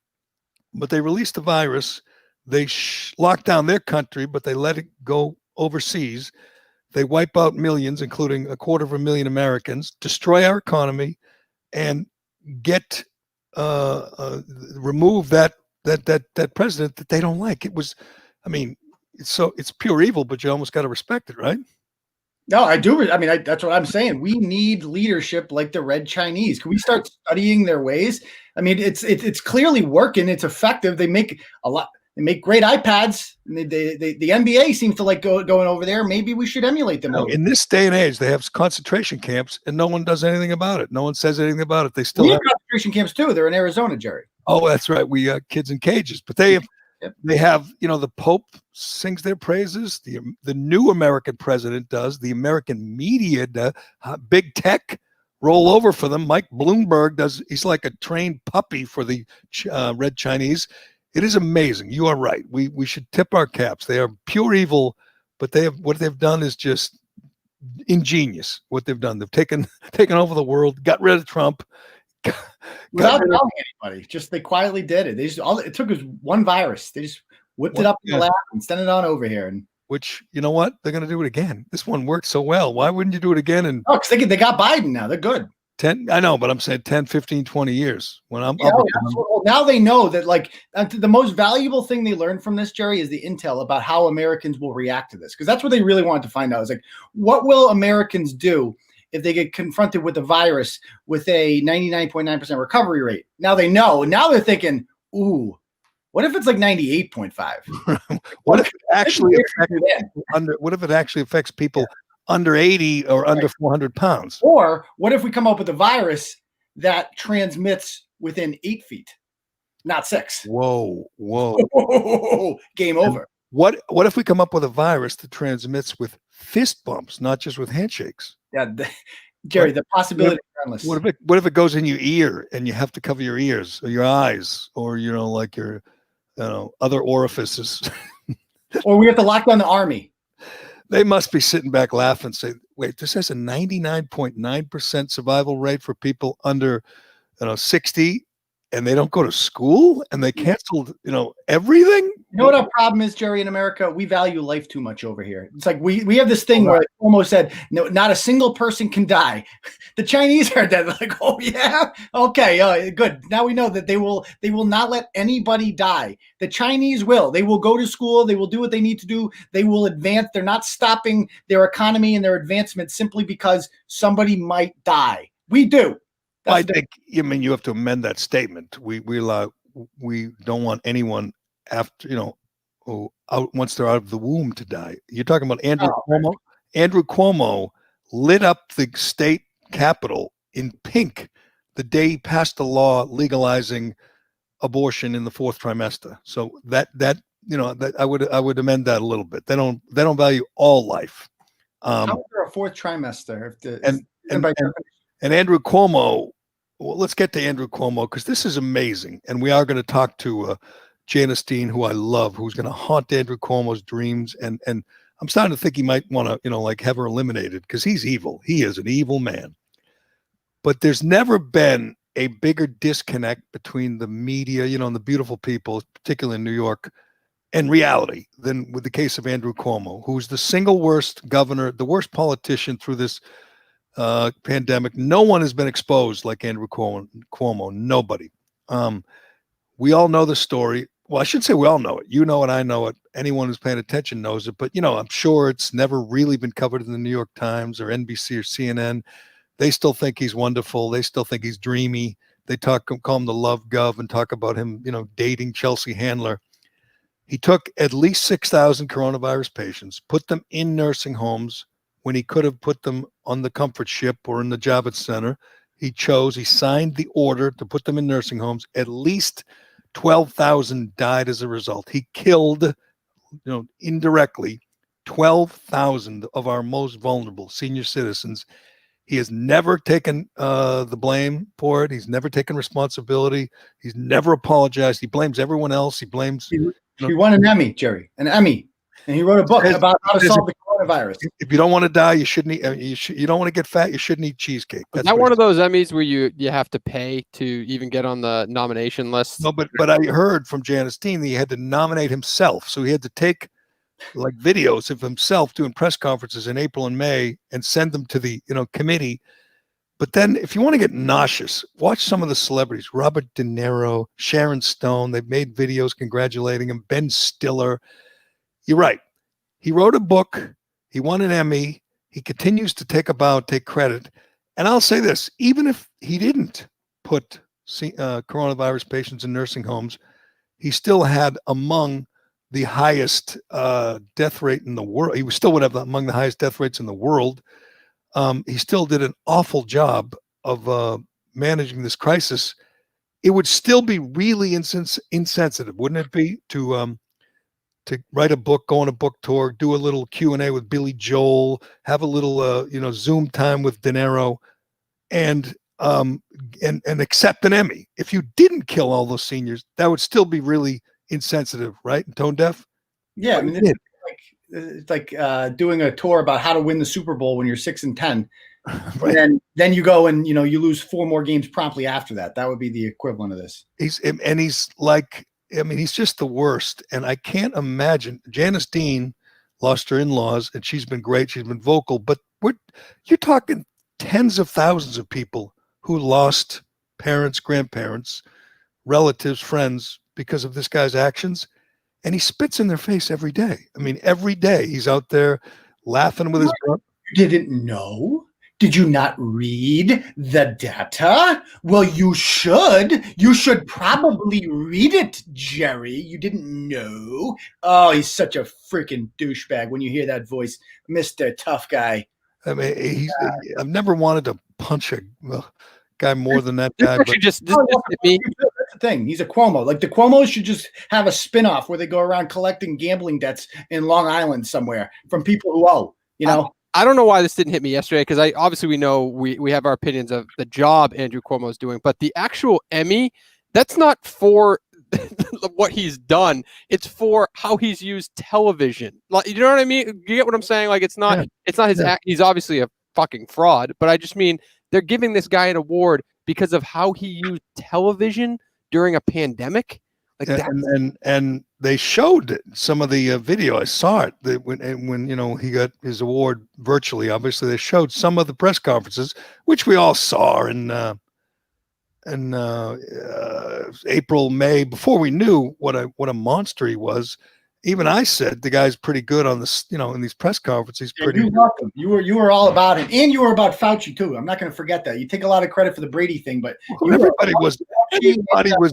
But they released the virus. They locked down their country, but they let it go overseas. They wipe out millions, including 250,000 Americans, destroy our economy, and get remove that president that they don't like. It was, it's pure evil, but you almost got to respect it, right? No, I do. I mean, that's what I'm saying. We need leadership like the Red Chinese. Can we start studying their ways? I mean, it's clearly working. It's effective. They make a lot. They make great iPads. And the NBA seems to like going over there. Maybe we should emulate them. In this day and age, they have concentration camps, and no one does anything about it. No one says anything about it. They still have concentration camps too. They're in Arizona, Jerry. Oh, that's right. We got kids in cages, but they have. Yep. They have, the Pope sings their praises. The new American president does. The American media does. Big tech roll over for them. Mike Bloomberg does. He's like a trained puppy for the Red Chinese. It is amazing. You are right. We should tip our caps. They are pure evil, but what they've done is just ingenious. What they've done, they've taken over the world, got rid of Trump. Without telling anybody, they quietly did it. It took us one virus. They just whipped it up in the lab and sent it on over here. And which, you know what? They're going to do it again. This one worked so well. Why wouldn't you do it again? And because they got Biden now. They're good. 10, I know, but I'm saying 10, 15, 20 years. When now they know that the most valuable thing they learned from this, Jerry, is the intel about how Americans will react to this. Because that's what they really wanted to find out. Is like, what will Americans do if they get confronted with a virus with a 99.9% recovery rate? Now they know. Now they're thinking, ooh, what if it's like 98.5? What if it actually affects people under 80 or under 400 pounds? Or what if we come up with a virus that transmits within 8 feet, not 6? Whoa. Game over. What if we come up with a virus that transmits with fist bumps, not just with handshakes? Yeah, Jerry, the possibility is endless. What if it goes in your ear and you have to cover your ears or your eyes or like your other orifices? Or we have to lock down the army. They must be sitting back laughing and say, wait, this has a 99.9% survival rate for people under 60, and they don't go to school, and they canceled everything. You know what our problem is, Jerry, in America? We value life too much over here. It's like we have this thing where almost said, no, not a single person can die. The Chinese are dead. Like, oh yeah, okay, good. Now we know that they will not let anybody die. The Chinese will. They will go to school. They will do what they need to do. They will advance. They're not stopping their economy and their advancement simply because somebody might die. We do. I think you have to amend that statement. We don't want anyone after once they're out of the womb to die. You're talking about Andrew Cuomo. Andrew Cuomo lit up the state capitol in pink the day he passed a law legalizing abortion in the fourth trimester. So that I would amend that a little bit. They don't value all life. How is there a fourth trimester? And Andrew Cuomo, well, let's get to Andrew Cuomo because this is amazing. And we are going to talk to Janice Dean, who I love, who's going to haunt Andrew Cuomo's dreams. And I'm starting to think he might want to, have her eliminated because he's evil. He is an evil man. But there's never been a bigger disconnect between the media, and the beautiful people, particularly in New York, and reality than with the case of Andrew Cuomo, who's the single worst governor, the worst politician through this pandemic. No one has been exposed like Andrew Cuomo. Nobody. We all know the story. Well, I should say we all know it. You know it. I know it. Anyone who's paying attention knows it. But, I'm sure it's never really been covered in the New York Times or NBC or CNN. They still think he's wonderful. They still think he's dreamy. They call him the love gov and talk about him, dating Chelsea Handler. He took at least 6,000 coronavirus patients, put them in nursing homes when he could have put them on the comfort ship or in the Javits Center. He signed the order to put them in nursing homes. At least 12,000 died as a result. He killed, indirectly 12,000 of our most vulnerable senior citizens. He has never taken the blame for it. He's never taken responsibility. He's never apologized. He blames everyone else. He blames. He won an Emmy, Jerry, an Emmy. And he wrote a book about how to solve the coronavirus. If you don't want to die, you shouldn't eat. You don't want to get fat. You shouldn't eat cheesecake. Is that one of those Emmys where you have to pay to even get on the nomination list? No, but I heard from Janice Dean that he had to nominate himself. So he had to take videos of himself doing press conferences in April and May and send them to the committee. But then if you want to get nauseous, watch some of the celebrities: Robert De Niro, Sharon Stone. They've made videos congratulating him. Ben Stiller. You're right. He wrote a book. He won an Emmy. He continues to take credit. And I'll say this, even if he didn't put coronavirus patients in nursing homes, he still had among the highest death rate in the world. He still would have among the highest death rates in the world. He still did an awful job of managing this crisis. It would still be really insensitive, wouldn't it be, to write a book, go on a book tour, do a little Q&A with Billy Joel, have a little Zoom time with De Niro, and accept an Emmy. If you didn't kill all those seniors, that would still be really insensitive, right? And tone deaf. Yeah, I mean, it's like doing a tour about how to win the Super Bowl when you're 6-10, right. And then you go and you lose 4 more games promptly after that. That would be the equivalent of this. He's just the worst. And I can't imagine. Janice Dean lost her in-laws, and she's been great. She's been vocal, but you're talking tens of thousands of people who lost parents, grandparents, relatives, friends because of this guy's actions. And he spits in their face every day. I mean, every day he's out there laughing with his brother. You didn't know? Did you not read the data? Well, you should. You should probably read it, Jerry. You didn't know. Oh, he's such a freaking douchebag when you hear that voice, Mr. Tough Guy. I mean, I've never wanted to punch a guy more than that guy. But thing. He's a Cuomo. Like the Cuomos should just have a spinoff where they go around collecting gambling debts in Long Island somewhere from people who owe. You know, I don't know why this didn't hit me yesterday because we know we have our opinions of the job Andrew Cuomo is doing, but the actual Emmy, that's not for what he's done. It's for how he's used television. Like, you know what I mean? You get what I'm saying? Like, it's not his act. He's obviously a fucking fraud, but I just mean they're giving this guy an award because of how he used television during a pandemic. Like and they showed some of the video. I saw it when he got his award virtually. Obviously, they showed some of the press conferences, which we all saw in April, May, before we knew what a monster he was. Even I said the guy's pretty good on this, in these press conferences. He's pretty. You were all about him, and you were about Fauci too. I'm not going to forget that. You take a lot of credit for the Brady thing, but everybody was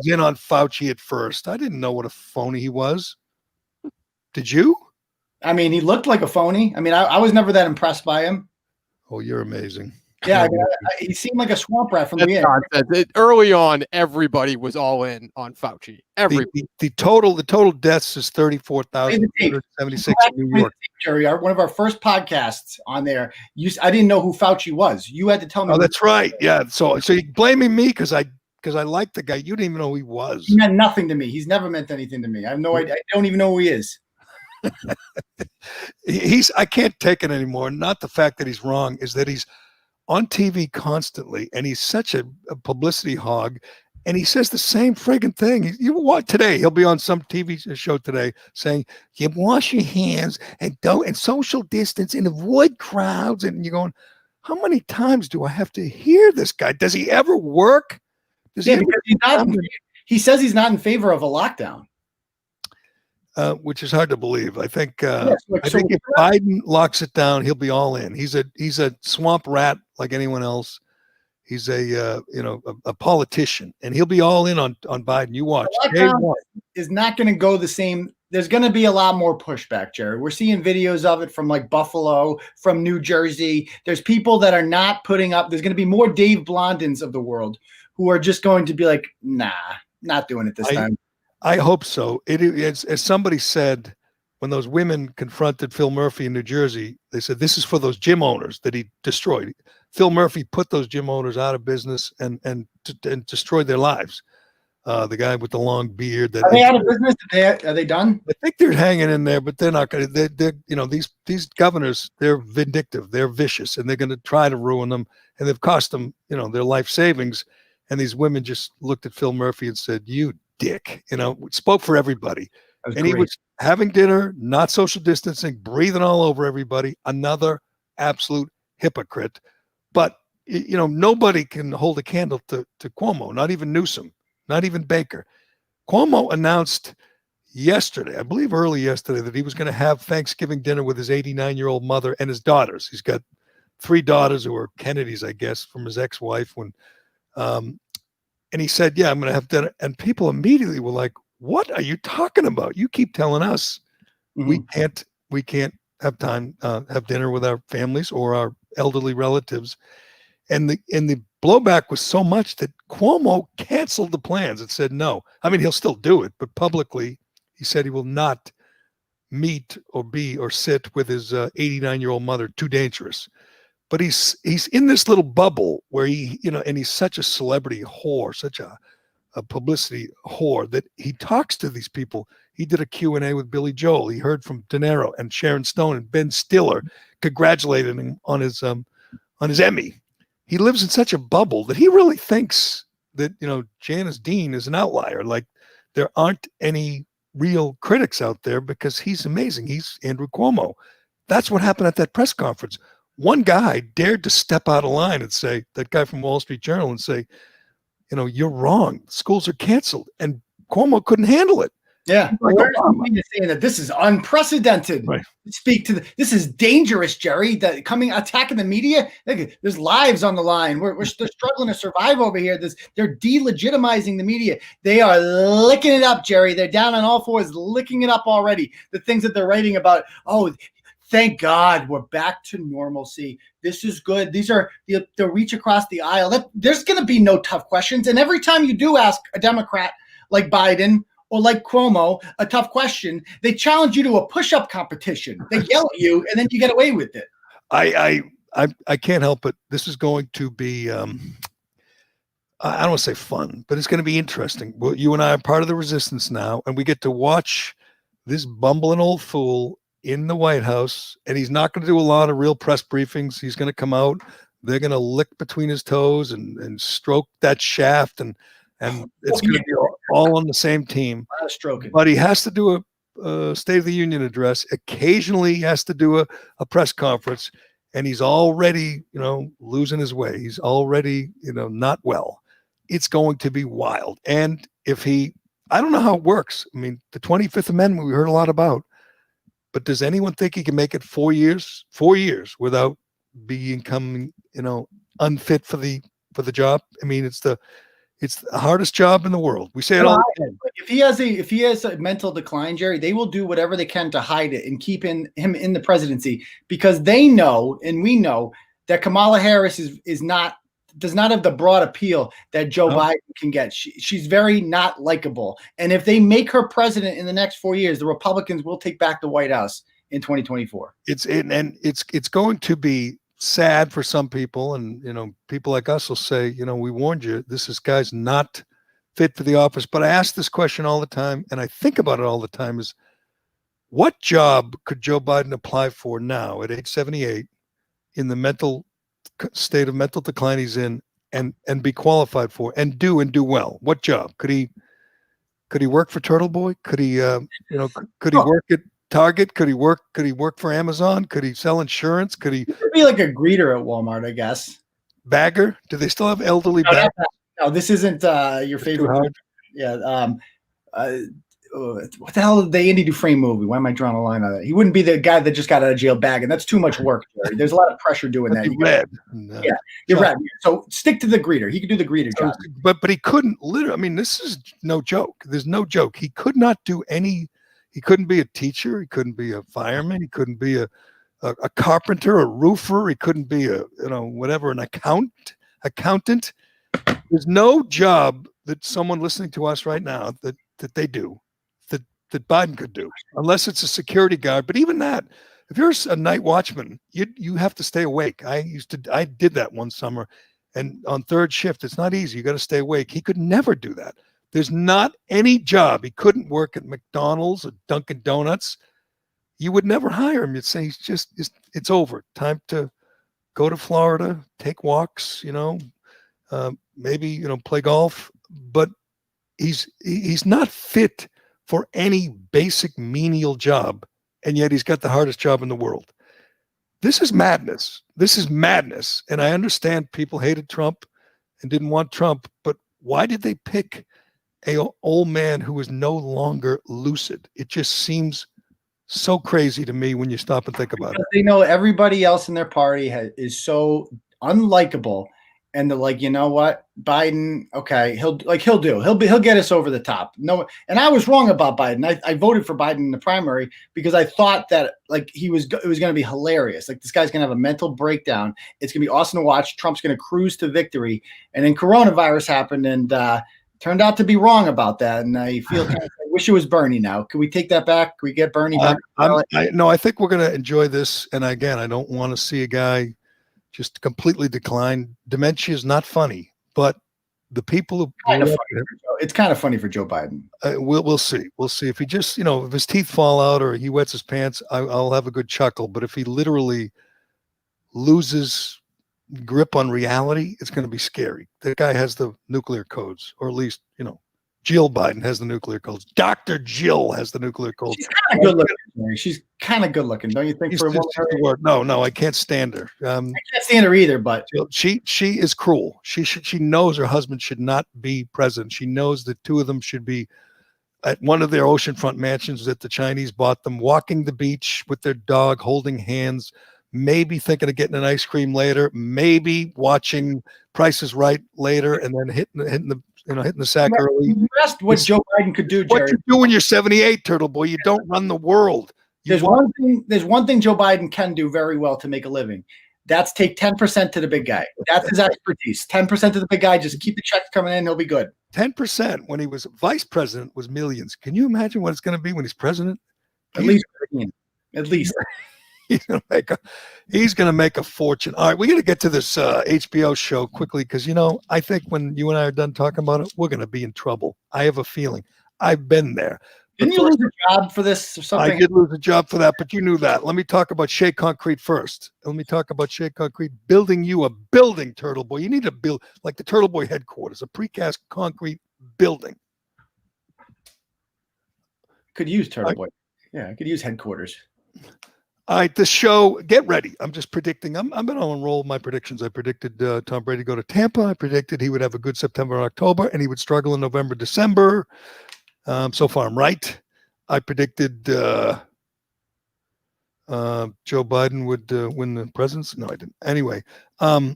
in on Fauci at first. I didn't know what a phony he was. Did you? I mean, he looked like a phony. I mean, I was never that impressed by him. Oh, you're amazing. Yeah, I mean, he seemed like a swamp rat from the beginning. Early on, everybody was all in on Fauci. The total deaths is 34,176 in New York. Jerry, one of our first podcasts on there. I didn't know who Fauci was. You had to tell me. Oh, that's right. Yeah. So you're blaming me because I like the guy. You didn't even know who he was. He meant nothing to me. He's never meant anything to me. I have no idea. I don't even know who he is. I can't take it anymore. Not the fact that he's wrong, is that he's on TV constantly, and he's such a publicity hog, and he says the same friggin' thing. You watch today, he'll be on some TV show today saying, "You wash your hands and social distance and avoid crowds." And you're going, how many times do I have to hear this guy? Does he ever work? He says he's not in favor of a lockdown. Which is hard to believe. I think if Biden locks it down, he'll be all in. He's a swamp rat like anyone else. He's a politician, and he'll be all in on Biden. You watch. Lockdown is not going to go the same. There's going to be a lot more pushback, Jerry. We're seeing videos of it from like Buffalo, from New Jersey. There's people that are not putting up. There's going to be more Dave Blondins of the world who are just going to be like, nah, not doing it this time. I hope so. As somebody said, when those women confronted Phil Murphy in New Jersey, they said, this is for those gym owners that he destroyed. Phil Murphy put those gym owners out of business and destroyed their lives. The guy with the long beard. Are they out of business? Are they done? I think they're hanging in there, but they're not going to. They're these governors, they're vindictive, they're vicious, and they're going to try to ruin them. And they've cost them, their life savings. And these women just looked at Phil Murphy and said, "You dick," spoke for everybody. And he was having dinner, not social distancing, breathing all over everybody. Another absolute hypocrite. But, nobody can hold a candle to Cuomo, not even Newsom, not even Baker. Cuomo announced yesterday, I believe early yesterday, that he was going to have Thanksgiving dinner with his 89-year-old mother and his daughters. He's got 3 daughters who are Kennedys, I guess, from his ex-wife. And he said, "Yeah, I'm going to have dinner." And people immediately were like, "What are you talking about? You keep telling us we can't have time, have dinner with our families or our elderly relatives." And the blowback was so much that Cuomo canceled the plans and said no. I mean, he'll still do it, but publicly he said he will not meet or be or sit with his 89-year-old mother. Too dangerous. But he's in this little bubble where and he's such a celebrity whore, such a publicity whore, that he talks to these people. He did a Q&A with Billy Joel. He heard from De Niro and Sharon Stone and Ben Stiller congratulating him on his Emmy. He lives in such a bubble that he really thinks that, Janice Dean is an outlier. Like there aren't any real critics out there because he's amazing. He's Andrew Cuomo. That's what happened at that press conference. One guy dared to step out of line and say, that guy from Wall Street Journal, and say, "You're wrong. Schools are canceled." And Cuomo couldn't handle it. Yeah. Saying that this is unprecedented. Right. This is dangerous, Jerry. Attacking the media. There's lives on the line. We're struggling to survive over here. They're delegitimizing the media. They are licking it up, Jerry. They're down on all fours, licking it up already. The things that they're writing about, Thank God we're back to normalcy. This is good. These are the reach across the aisle. There's going to be no tough questions. And every time you do ask a Democrat like Biden or like Cuomo a tough question, they challenge you to a push-up competition. They yell at you, and then you get away with it. I can't help it. This is going to be I don't want to say fun, but it's going to be interesting. Well, you and I are part of the resistance now, and we get to watch this bumbling old fool in the White House, and he's not going to do a lot of real press briefings. He's going to come out. They're going to lick between his toes and stroke that shaft, and it's going to be all on the same team. But he has to do a State of the Union address. Occasionally, he has to do a press conference, and he's already, losing his way. He's already, not well. It's going to be wild. And I don't know how it works. I mean, the 25th Amendment we heard a lot about. But does anyone think he can make it 4 years? 4 years without becoming, unfit for the job? I mean, it's the hardest job in the world. We say it all the time. If he has a mental decline, Jerry, they will do whatever they can to hide it and keep him in the presidency, because they know, and we know, that Kamala Harris does not have the broad appeal that Joe Biden can get. She's very not likable. And if they make her president in the next 4 years, the Republicans will take back the White House in 2024. It's going to be sad for some people. And, people like us will say, we warned you, this guy's not fit for the office. But I ask this question all the time, and I think about it all the time, is what job could Joe Biden apply for now at age 78 in the mental state of mental decline he's in, and be qualified for and do well? What job could he work for Turtleboy? Could he could he work at Target? Could he work for Amazon? Could he sell insurance? Could he be like a greeter at Walmart, I guess? Bagger? Do they still have elderly baggers? No, this isn't your favorite. Yeah. What the hell did the Andy Dufresne movie? Why am I drawing a line on that? He wouldn't be the guy that just got out of jail bagging. That's too much work, Jerry. There's a lot of pressure doing that. You're right. So stick to the greeter. He could do the greeter job. But he couldn't literally. I mean, this is no joke. There's no joke. He could not do any. He couldn't be a teacher. He couldn't be a fireman. He couldn't be a carpenter, a roofer. He couldn't be an accountant. There's no job that someone listening to us right now that they do that Biden could do, unless it's a security guard. But even that, if you're a night watchman, you have to stay awake. I did that one summer, and on third shift, it's not easy. You got to stay awake. He could never do that. There's not any job. He couldn't work at McDonald's or Dunkin' Donuts. You would never hire him. You'd say it's over. Time to go to Florida, take walks, maybe, play golf, but he's not fit for any basic menial job, and yet he's got the hardest job in the world. This is madness. And I understand people hated Trump and didn't want Trump, but why did they pick an old man who is no longer lucid? It just seems so crazy to me when you stop and think about it. They know everybody else in their party is so unlikable. And they're like, you know what, Biden, okay, he'll get us over the top. No, and I was wrong about Biden. I voted for Biden in the primary because I thought that it was going to be hilarious. Like, this guy's going to have a mental breakdown. It's going to be awesome to watch. Trump's going to cruise to victory. And then coronavirus happened, and turned out to be wrong about that. And I feel I wish it was Bernie now. Can we take that back? Can we get Bernie back? No, I think we're going to enjoy this. And again, I don't want to see a guy just completely decline. Dementia is not funny, but the people who it's kind of funny for Joe Biden. We'll see. We'll see if he just, if his teeth fall out or he wets his pants, I'll have a good chuckle. But if he literally loses grip on reality, it's going to be scary. That guy has the nuclear codes, or at least, Jill Biden has the nuclear codes. Dr. Jill has the nuclear codes. She's kind of good looking. She's kind of good looking, don't you think? For a woman? No, I can't stand her. I can't stand her either. But she is cruel. She knows her husband should not be president. She knows the two of them should be at one of their oceanfront mansions that the Chinese bought them, walking the beach with their dog, holding hands, maybe thinking of getting an ice cream later, maybe watching Price is Right later, and then hitting the sack early. What Joe Biden could do, Jerry. What you do when you're 78, Turtleboy? You don't run the world. There's one thing Joe Biden can do very well to make a living. That's take 10% to the big guy. That's his expertise. 10% to the big guy. Just keep the checks coming in. He'll be good. 10% when he was vice president was millions. Can you imagine what it's going to be when he's president? At least. He's going to make a fortune. All right, we got to get to this HBO show quickly because, I think when you and I are done talking about it, we're going to be in trouble. I have a feeling. I've been there. Didn't you lose a job for this or something? I did lose a job for that, but you knew that. Let me talk about Shea Concrete first. Let me talk about Shea Concrete building you a building, Turtleboy. You need to build like the Turtleboy headquarters, a precast concrete building. Could use Turtleboy. Yeah, I could use headquarters. All right, the show, get ready. I'm just predicting. I'm going to unroll my predictions. I predicted Tom Brady go to Tampa. I predicted he would have a good September and October, and he would struggle in November, December. So far, I'm right. I predicted Joe Biden would win the presidency. No, I didn't. Anyway, I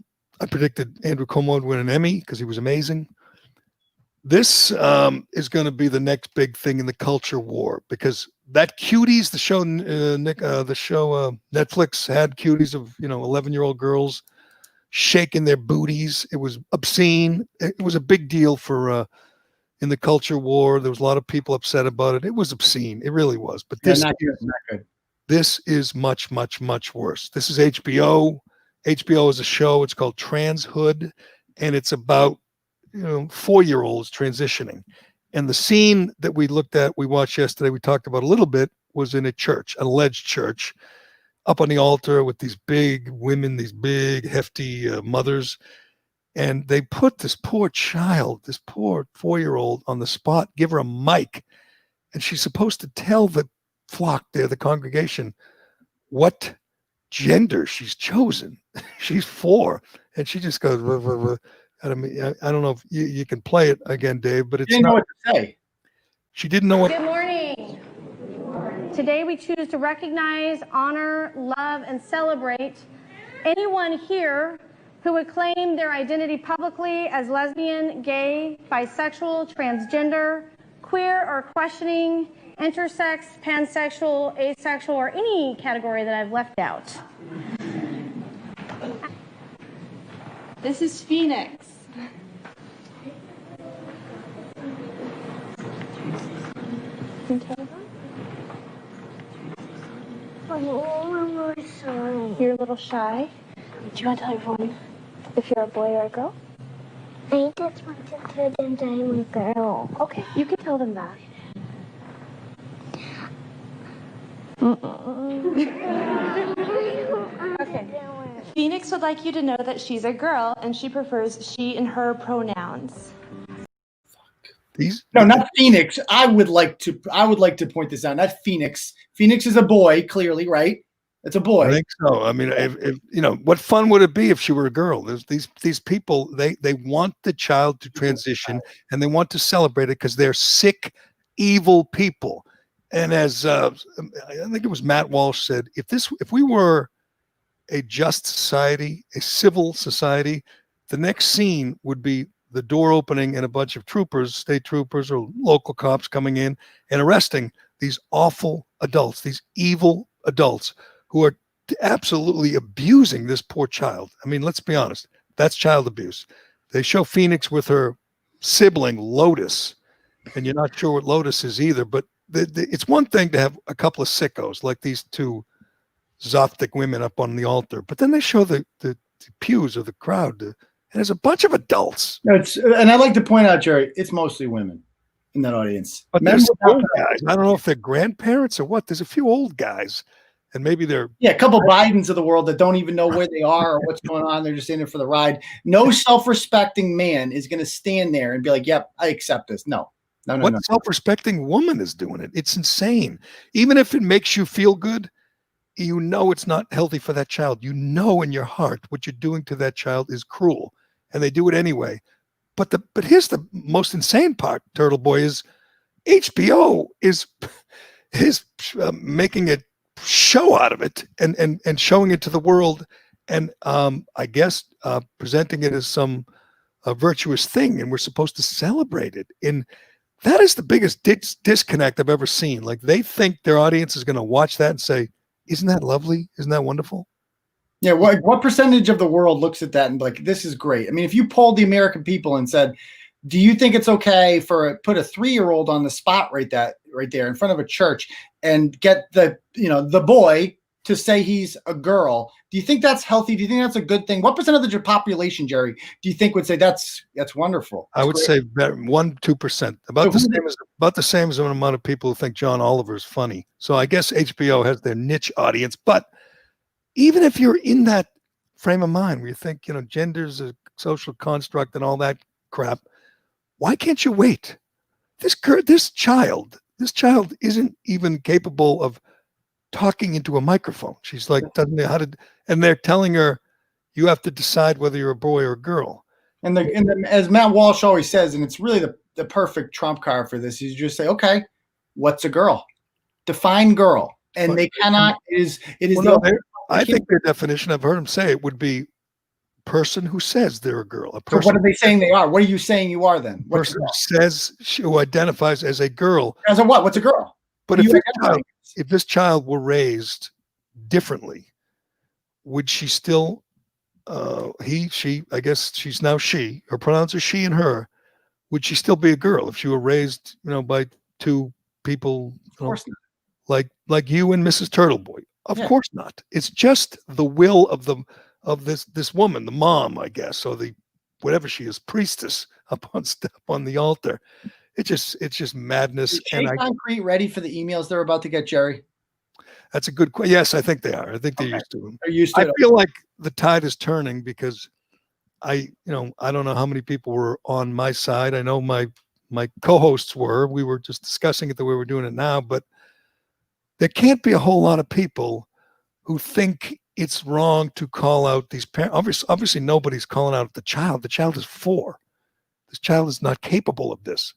predicted Andrew Cuomo would win an Emmy because he was amazing. This is going to be the next big thing in the culture war because that Cuties, the show, Netflix had Cuties of 11-year-old girls shaking their booties. It was obscene. It was a big deal for in the culture war. There was a lot of people upset about it. It was obscene. It really was. But this, not good. This is much, much, much worse. This is HBO. HBO is a show. It's called Trans Hood, and it's about 4-year-olds transitioning. And the scene that we watched yesterday, we talked about a little bit, was in a church, an alleged church, up on the altar with these big women, these big, hefty mothers. And they put this poor child, this poor 4-year-old on the spot, give her a mic. And she's supposed to tell the flock there, the congregation, what gender she's chosen. She's 4. And she just goes, I don't know if you can play it again, Dave, but it's didn't know what to say. She didn't know what. Good morning. Today we choose to recognize, honor, love, and celebrate anyone here who would claim their identity publicly as lesbian, gay, bisexual, transgender, queer, or questioning, intersex, pansexual, asexual, or any category that I've left out. This is Phoenix. You're a little shy. Do you want to tell everyone if you're a boy or a girl? I just want to tell them that I'm a girl. Okay, you can tell them that. Okay. Phoenix would like you to know that she's a girl and she prefers she and her pronouns. No, not Phoenix. I would like to point this out. Not Phoenix. Phoenix is a boy, clearly, right? It's a boy. I think so. I mean, if what fun would it be if she were a girl? There's these people. They want the child to transition and they want to celebrate it because they're sick, evil people. And as I think it was Matt Walsh said, if we were a just society, a civil society, the next scene would be the door opening and a bunch of troopers, state troopers or local cops coming in and arresting these awful adults, these evil adults who are absolutely abusing this poor child. I mean, let's be honest. That's child abuse. They show Phoenix with her sibling, Lotus, and you're not sure what Lotus is either, but it's one thing to have a couple of sickos like these two Zoptic women up on the altar, but then they show the pews of the crowd, and there's a bunch of adults. And I like to point out, Jerry, it's mostly women in that audience. But there's some old guys. I don't know if they're grandparents or what. There's a few old guys, and maybe they're a couple Bidens of the world that don't even know where they are or what's going on. They're just in there for the ride. No self-respecting man is going to stand there and be like, "Yep, I accept this." No. What self-respecting woman is doing it? It's insane. Even if it makes you feel good, you know it's not healthy for that child. You know in your heart what you're doing to that child is cruel, and they do it anyway. But here's the most insane part, Turtleboy, is HBO is making a show out of it and showing it to the world, and I guess presenting it as some virtuous thing, and we're supposed to celebrate it. That is the biggest disconnect I've ever seen. Like, they think their audience is going to watch that and say, isn't that lovely? Isn't that wonderful? Yeah. What percentage of the world looks at that and like, this is great? I mean, if you polled the American people and said, do you think it's okay for put a 3-year-old on the spot right there in front of a church and get the boy to say he's a girl? Do you think that's healthy? Do you think that's a good thing? What percent of the population, Jerry, do you think would say that's wonderful? I would say 1-2%, about the same as the amount of people who think John Oliver is funny. So I guess HBO has their niche audience. But even if you're in that frame of mind where you think, gender's a social construct and all that crap, why can't you wait? This child isn't even capable of talking into a microphone. She's like, doesn't know how to, and they're telling her, you have to decide whether you're a boy or a girl. And as Matt Walsh always says, and it's really the perfect trump card for this, is you just say, okay, what's a girl? Define girl. And they cannot, I think their definition, I've heard them say, it would be person who says they're a girl. So what are they saying they are? What are you saying you are then? Person who says, who identifies as a girl. As a what? What's a girl? But if this child were raised differently, would she still, she, I guess she's now she, her pronouns are she and her, would she still be a girl if she were raised, by two people, of course not. like you and Mrs. Turtleboy? Of course not. It's just the will of this woman, the mom, I guess, or the whatever she is, priestess up on the altar. It's just madness. Is Shea Concrete ready for the emails they're about to get, Jerry? That's a good question. Yes, I think they are. I think they're used to them. They're used to I feel like the tide is turning because I don't know how many people were on my side. I know my co-hosts were. We were just discussing it the way we're doing it now, but there can't be a whole lot of people who think it's wrong to call out these parents. Obviously, nobody's calling out the child. The child is 4. This child is not capable of this.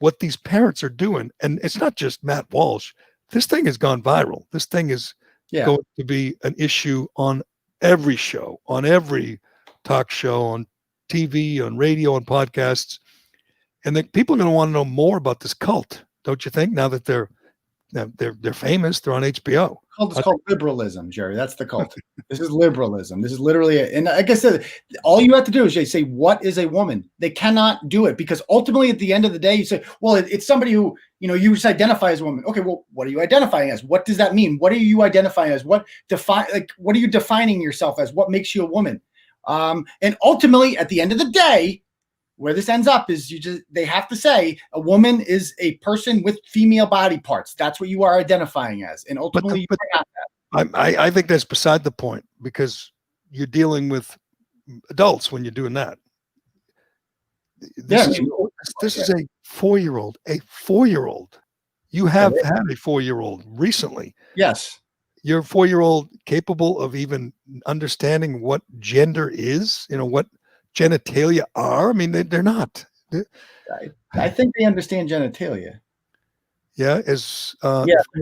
What these parents are doing, and it's not just Matt Walsh. This thing has gone viral. This thing is going to be an issue on every show, on every talk show, on TV, on radio, on podcasts. And the people are going to want to know more about this cult, don't you think? Now that they're famous, they're on HBO. It's called liberalism, Jerry. That's the cult. This is liberalism. This is literally it. And like I said, all you have to do is say, what is a woman? They cannot do it because ultimately at the end of the day, you say, well, it's somebody who, you just identify as a woman. Okay, well, what are you identifying as? What does that mean? What are you identifying as? What are you defining yourself as? What makes you a woman? And ultimately at the end of the day, where this ends up is they have to say a woman is a person with female body parts. That's what you are identifying as. And ultimately, I think that's beside the point because you're dealing with adults when you're doing that. This is a 4-year-old. A 4-year-old. You have had a 4-year-old recently. Yes. You're a 4-year-old capable of even understanding what gender is, what genitalia are. I mean, they're not. I think they understand genitalia. Yeah,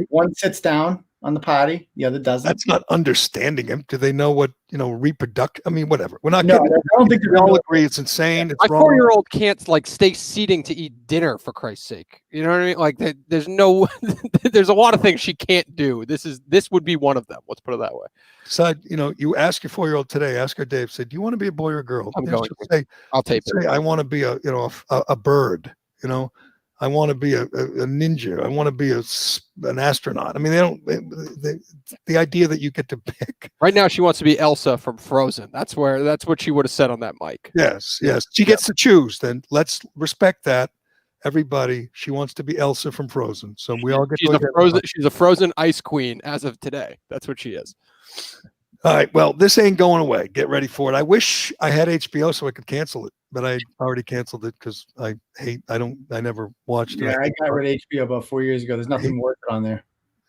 one sits down on the potty, the other doesn't. That's not understanding him. Do they know what reproduct? I mean, whatever. We're not. No, getting, I don't think we all agree it's insane. It's My wrong. 4-year-old can't stay seating to eat dinner for Christ's sake. You know what I mean? Like there's no, there's a lot of things she can't do. This would be one of them. Let's put it that way. So you ask your 4-year-old today. Ask her, Dave. Say, do you want to be a boy or a girl? I'm going to say, I'll tape it. Say, I want to be a bird. I want to be a ninja. I want to be an astronaut. I mean, the idea that you get to pick. Right now, she wants to be Elsa from Frozen. That's what she would have said on that mic. Yes. She gets to choose. Then let's respect that. Everybody, she wants to be Elsa from Frozen. So we all get. She's a frozen ice queen as of today. That's what she is. All right. Well, this ain't going away. Get ready for it. I wish I had HBO so I could cancel it, but I already canceled it because I never watched it. Yeah, I got rid of HBO about 4 years ago. There's nothing worth it on there.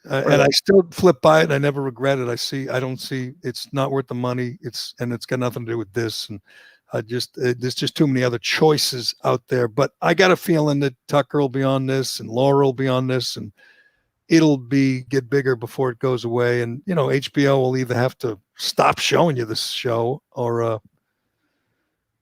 And I still flip by it. And I never regret it. I don't see it's not worth the money. It's got nothing to do with this. And there's just too many other choices out there. But I got a feeling that Tucker will be on this and Laura will be on this and it'll get bigger before it goes away. And, HBO will either have to stop showing you this show or,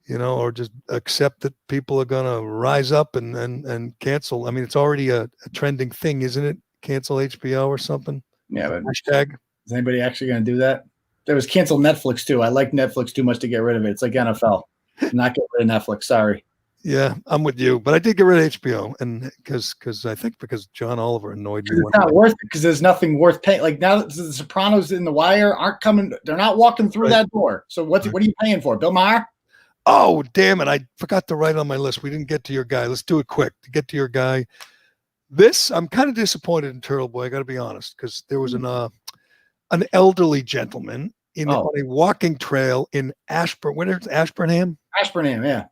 or just accept that people are going to rise up and cancel. I mean, it's already a trending thing, isn't it? Cancel HBO or something. Yeah, but hashtag. Is anybody actually going to do that? There was cancel Netflix too. I like Netflix too much to get rid of it. It's like NFL. Not get rid of Netflix. Sorry. Yeah, I'm with you, but I did get rid of HBO, and because John Oliver annoyed me. It's not worth it because there's nothing worth paying. Like now that the Sopranos in The Wire aren't coming, they're not walking through that door. So what are you paying for, Bill Maher? Oh, damn it! I forgot to write on my list. We didn't get to your guy. Let's do it quick to get to your guy. I'm kind of disappointed in Turtleboy. I got to be honest, because there was an elderly gentleman on a walking trail in Ashburn. Where's Ashburnham? Ashburnham, yeah.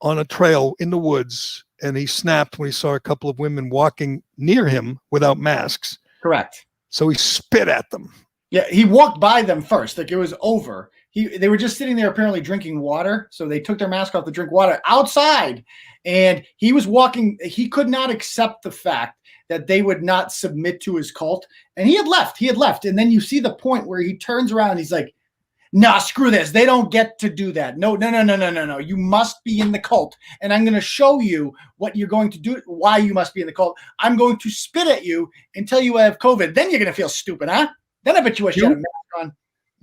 On a trail in the woods, and he snapped when he saw a couple of women walking near him without masks. Correct. So he spit at them. Yeah, he walked by them first. Like it was over. They were just sitting there apparently drinking water. So they took their mask off to drink water outside. And he was walking. He could not accept the fact that they would not submit to his cult. And he had left. And then you see the point where he turns around. And he's like, nah, screw this. They don't get to do that. No. You must be in the cult. And I'm going to show you what you're going to do, why you must be in the cult. I'm going to spit at you until you have COVID. Then you're going to feel stupid, huh? Then I bet you wish you had a mask on.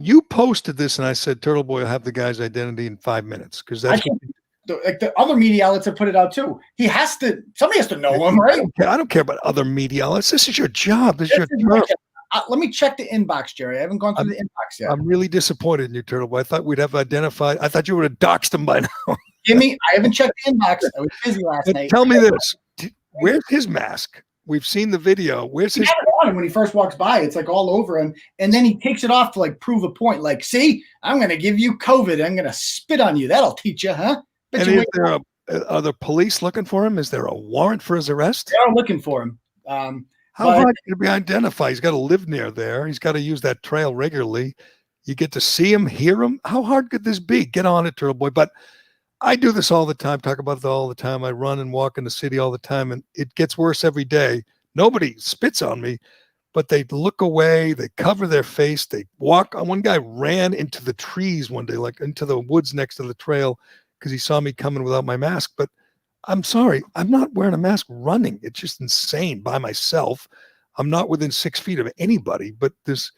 You posted this, and I said, Turtleboy will have the guy's identity in 5 minutes. Because that's like the other media outlets have put it out too. Somebody has to know him, right? I don't care about other media outlets. This is your job. This is your job. Let me check the inbox, Jerry. I haven't gone through the inbox yet. I'm really disappointed in you, Turtleboy. I thought we'd have identified. I thought you would have doxed him by now. Jimmy, I haven't checked the inbox. I was busy last night. Tell me this. Where's his mask? We've seen the video. Where's his? He had it on him when he first walks by. It's like all over him, and then he takes it off to like prove a point. Like, see, I'm going to give you COVID. I'm going to spit on you. That'll teach you, huh? Are the police looking for him? Is there a warrant for his arrest? They are looking for him. How hard to be identified? He's got to live near there. He's got to use that trail regularly. You get to see him, hear him. How hard could this be? Get on it, Turtleboy. But I do this all the time, talk about it all the time. I run and walk in the city all the time, and it gets worse every day. Nobody spits on me, but they look away. They cover their face. They walk. One guy ran into the trees one day, like into the woods next to the trail, because he saw me coming without my mask. But I'm sorry, I'm not wearing a mask running. It's just insane by myself. I'm not within 6 feet of anybody, but this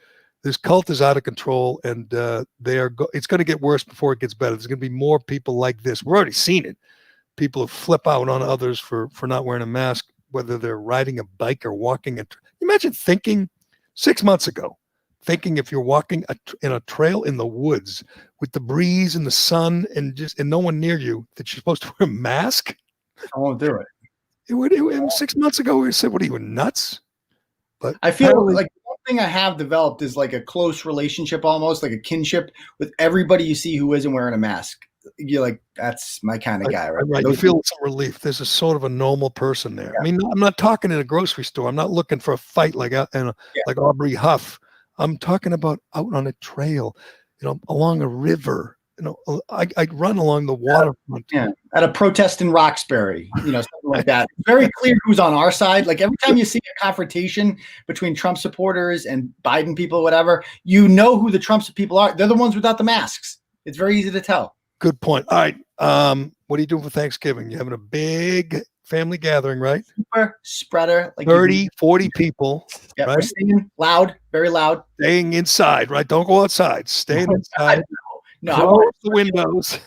cult is out of control, and it's going to get worse before it gets better. There's going to be more people like this. We're already seeing it. People who flip out on others for not wearing a mask, whether they're riding a bike or walking. Imagine thinking 6 months ago, if you're walking in a trail in the woods with the breeze and the sun and no one near you, that you're supposed to wear a mask. I won't do it. It 6 months ago, we said, "What are you, nuts?" But I feel like one thing I have developed is like a close relationship, almost like a kinship with everybody you see who isn't wearing a mask. You're like, that's my kind of guy, right? Right. You feel some relief. There's a sort of a normal person there. Yeah. I mean, I'm not talking in a grocery store. I'm not looking for a fight like Aubrey Huff. I'm talking about out on a trail, along a river. I run along the waterfront. Yeah, at a protest in Roxbury, something like that. Very clear who's on our side. Like every time you see a confrontation between Trump supporters and Biden people, whatever, you know who the Trump people are. They're the ones without the masks. It's very easy to tell. Good point. All right. What are you doing for Thanksgiving? You're having a big family gathering, right? Super spreader. Like 30, 40 people. Yeah, right? We're singing loud, very loud. Staying inside, right? Don't go outside. Staying inside. No, close the windows.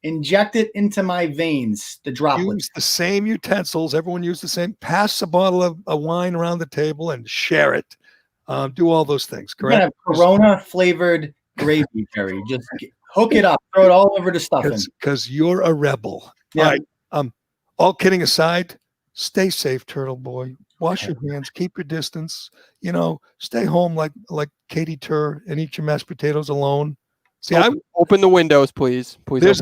Inject it into my veins, the droplets. Use the same utensils. Everyone use the same. Pass a bottle of wine around the table and share it. Do all those things, correct? Have Corona-flavored gravy, Jerry. Just hook it up. Throw it all over the stuffing. Because you're a rebel. Yeah. All right. All kidding aside, stay safe, Turtleboy. Wash your hands. Keep your distance. Stay home like Katie Tur and eat your mashed potatoes alone. See, open the windows, please. There's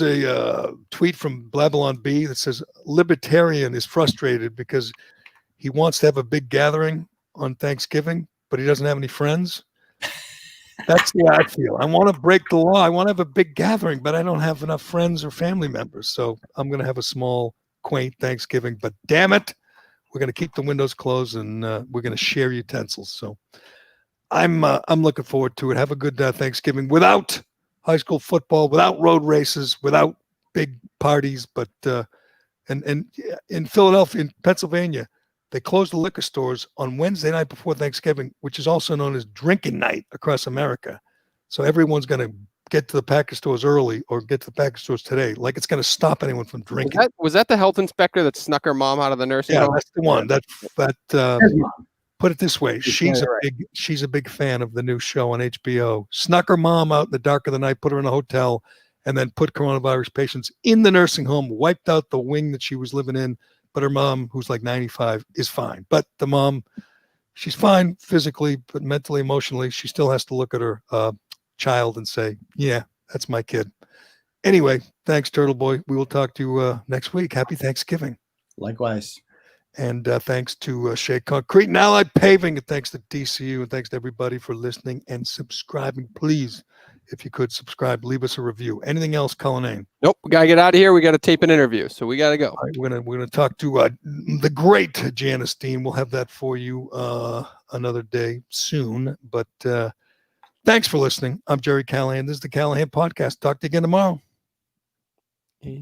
a tweet from Babylon B that says libertarian is frustrated because he wants to have a big gathering on Thanksgiving, but he doesn't have any friends. That's the way I feel. I want to break the law. I want to have a big gathering, but I don't have enough friends or family members. So I'm going to have a small, quaint Thanksgiving. But damn it, we're going to keep the windows closed and we're going to share utensils. So I'm looking forward to it. Have a good Thanksgiving without high school football, without road races, without big parties, but and in Philadelphia, in Pennsylvania, they closed the liquor stores on Wednesday night before Thanksgiving, which is also known as drinking night across America. So everyone's going to get to the package stores early or get to the package stores today. Like it's going to stop anyone from drinking. Was that the health inspector that snuck her mom out of the nursing home? Yeah, that's the one. That put it this way. She's a big fan of the new show on HBO. Snuck her mom out in the dark of the night, put her in a hotel, and then put coronavirus patients in the nursing home, wiped out the wing that she was living in. But her mom, who's like 95, is fine. But the mom, she's fine physically, but mentally, emotionally, she still has to look at her child and say, yeah, that's my kid. Anyway, thanks, Turtleboy. We will talk to you next week. Happy Thanksgiving. Likewise. And thanks to Shea Concrete and Allied Paving. And thanks to DCU. And thanks to everybody for listening and subscribing. Please, if you could subscribe, leave us a review. Anything else, Cullinane? Nope. We got to get out of here. We got to tape an interview. So we got to go. All right, we're gonna talk to the great Janice Dean. We'll have that for you another day soon. But thanks for listening. I'm Jerry Callahan. This is the Callahan Podcast. Talk to you again tomorrow.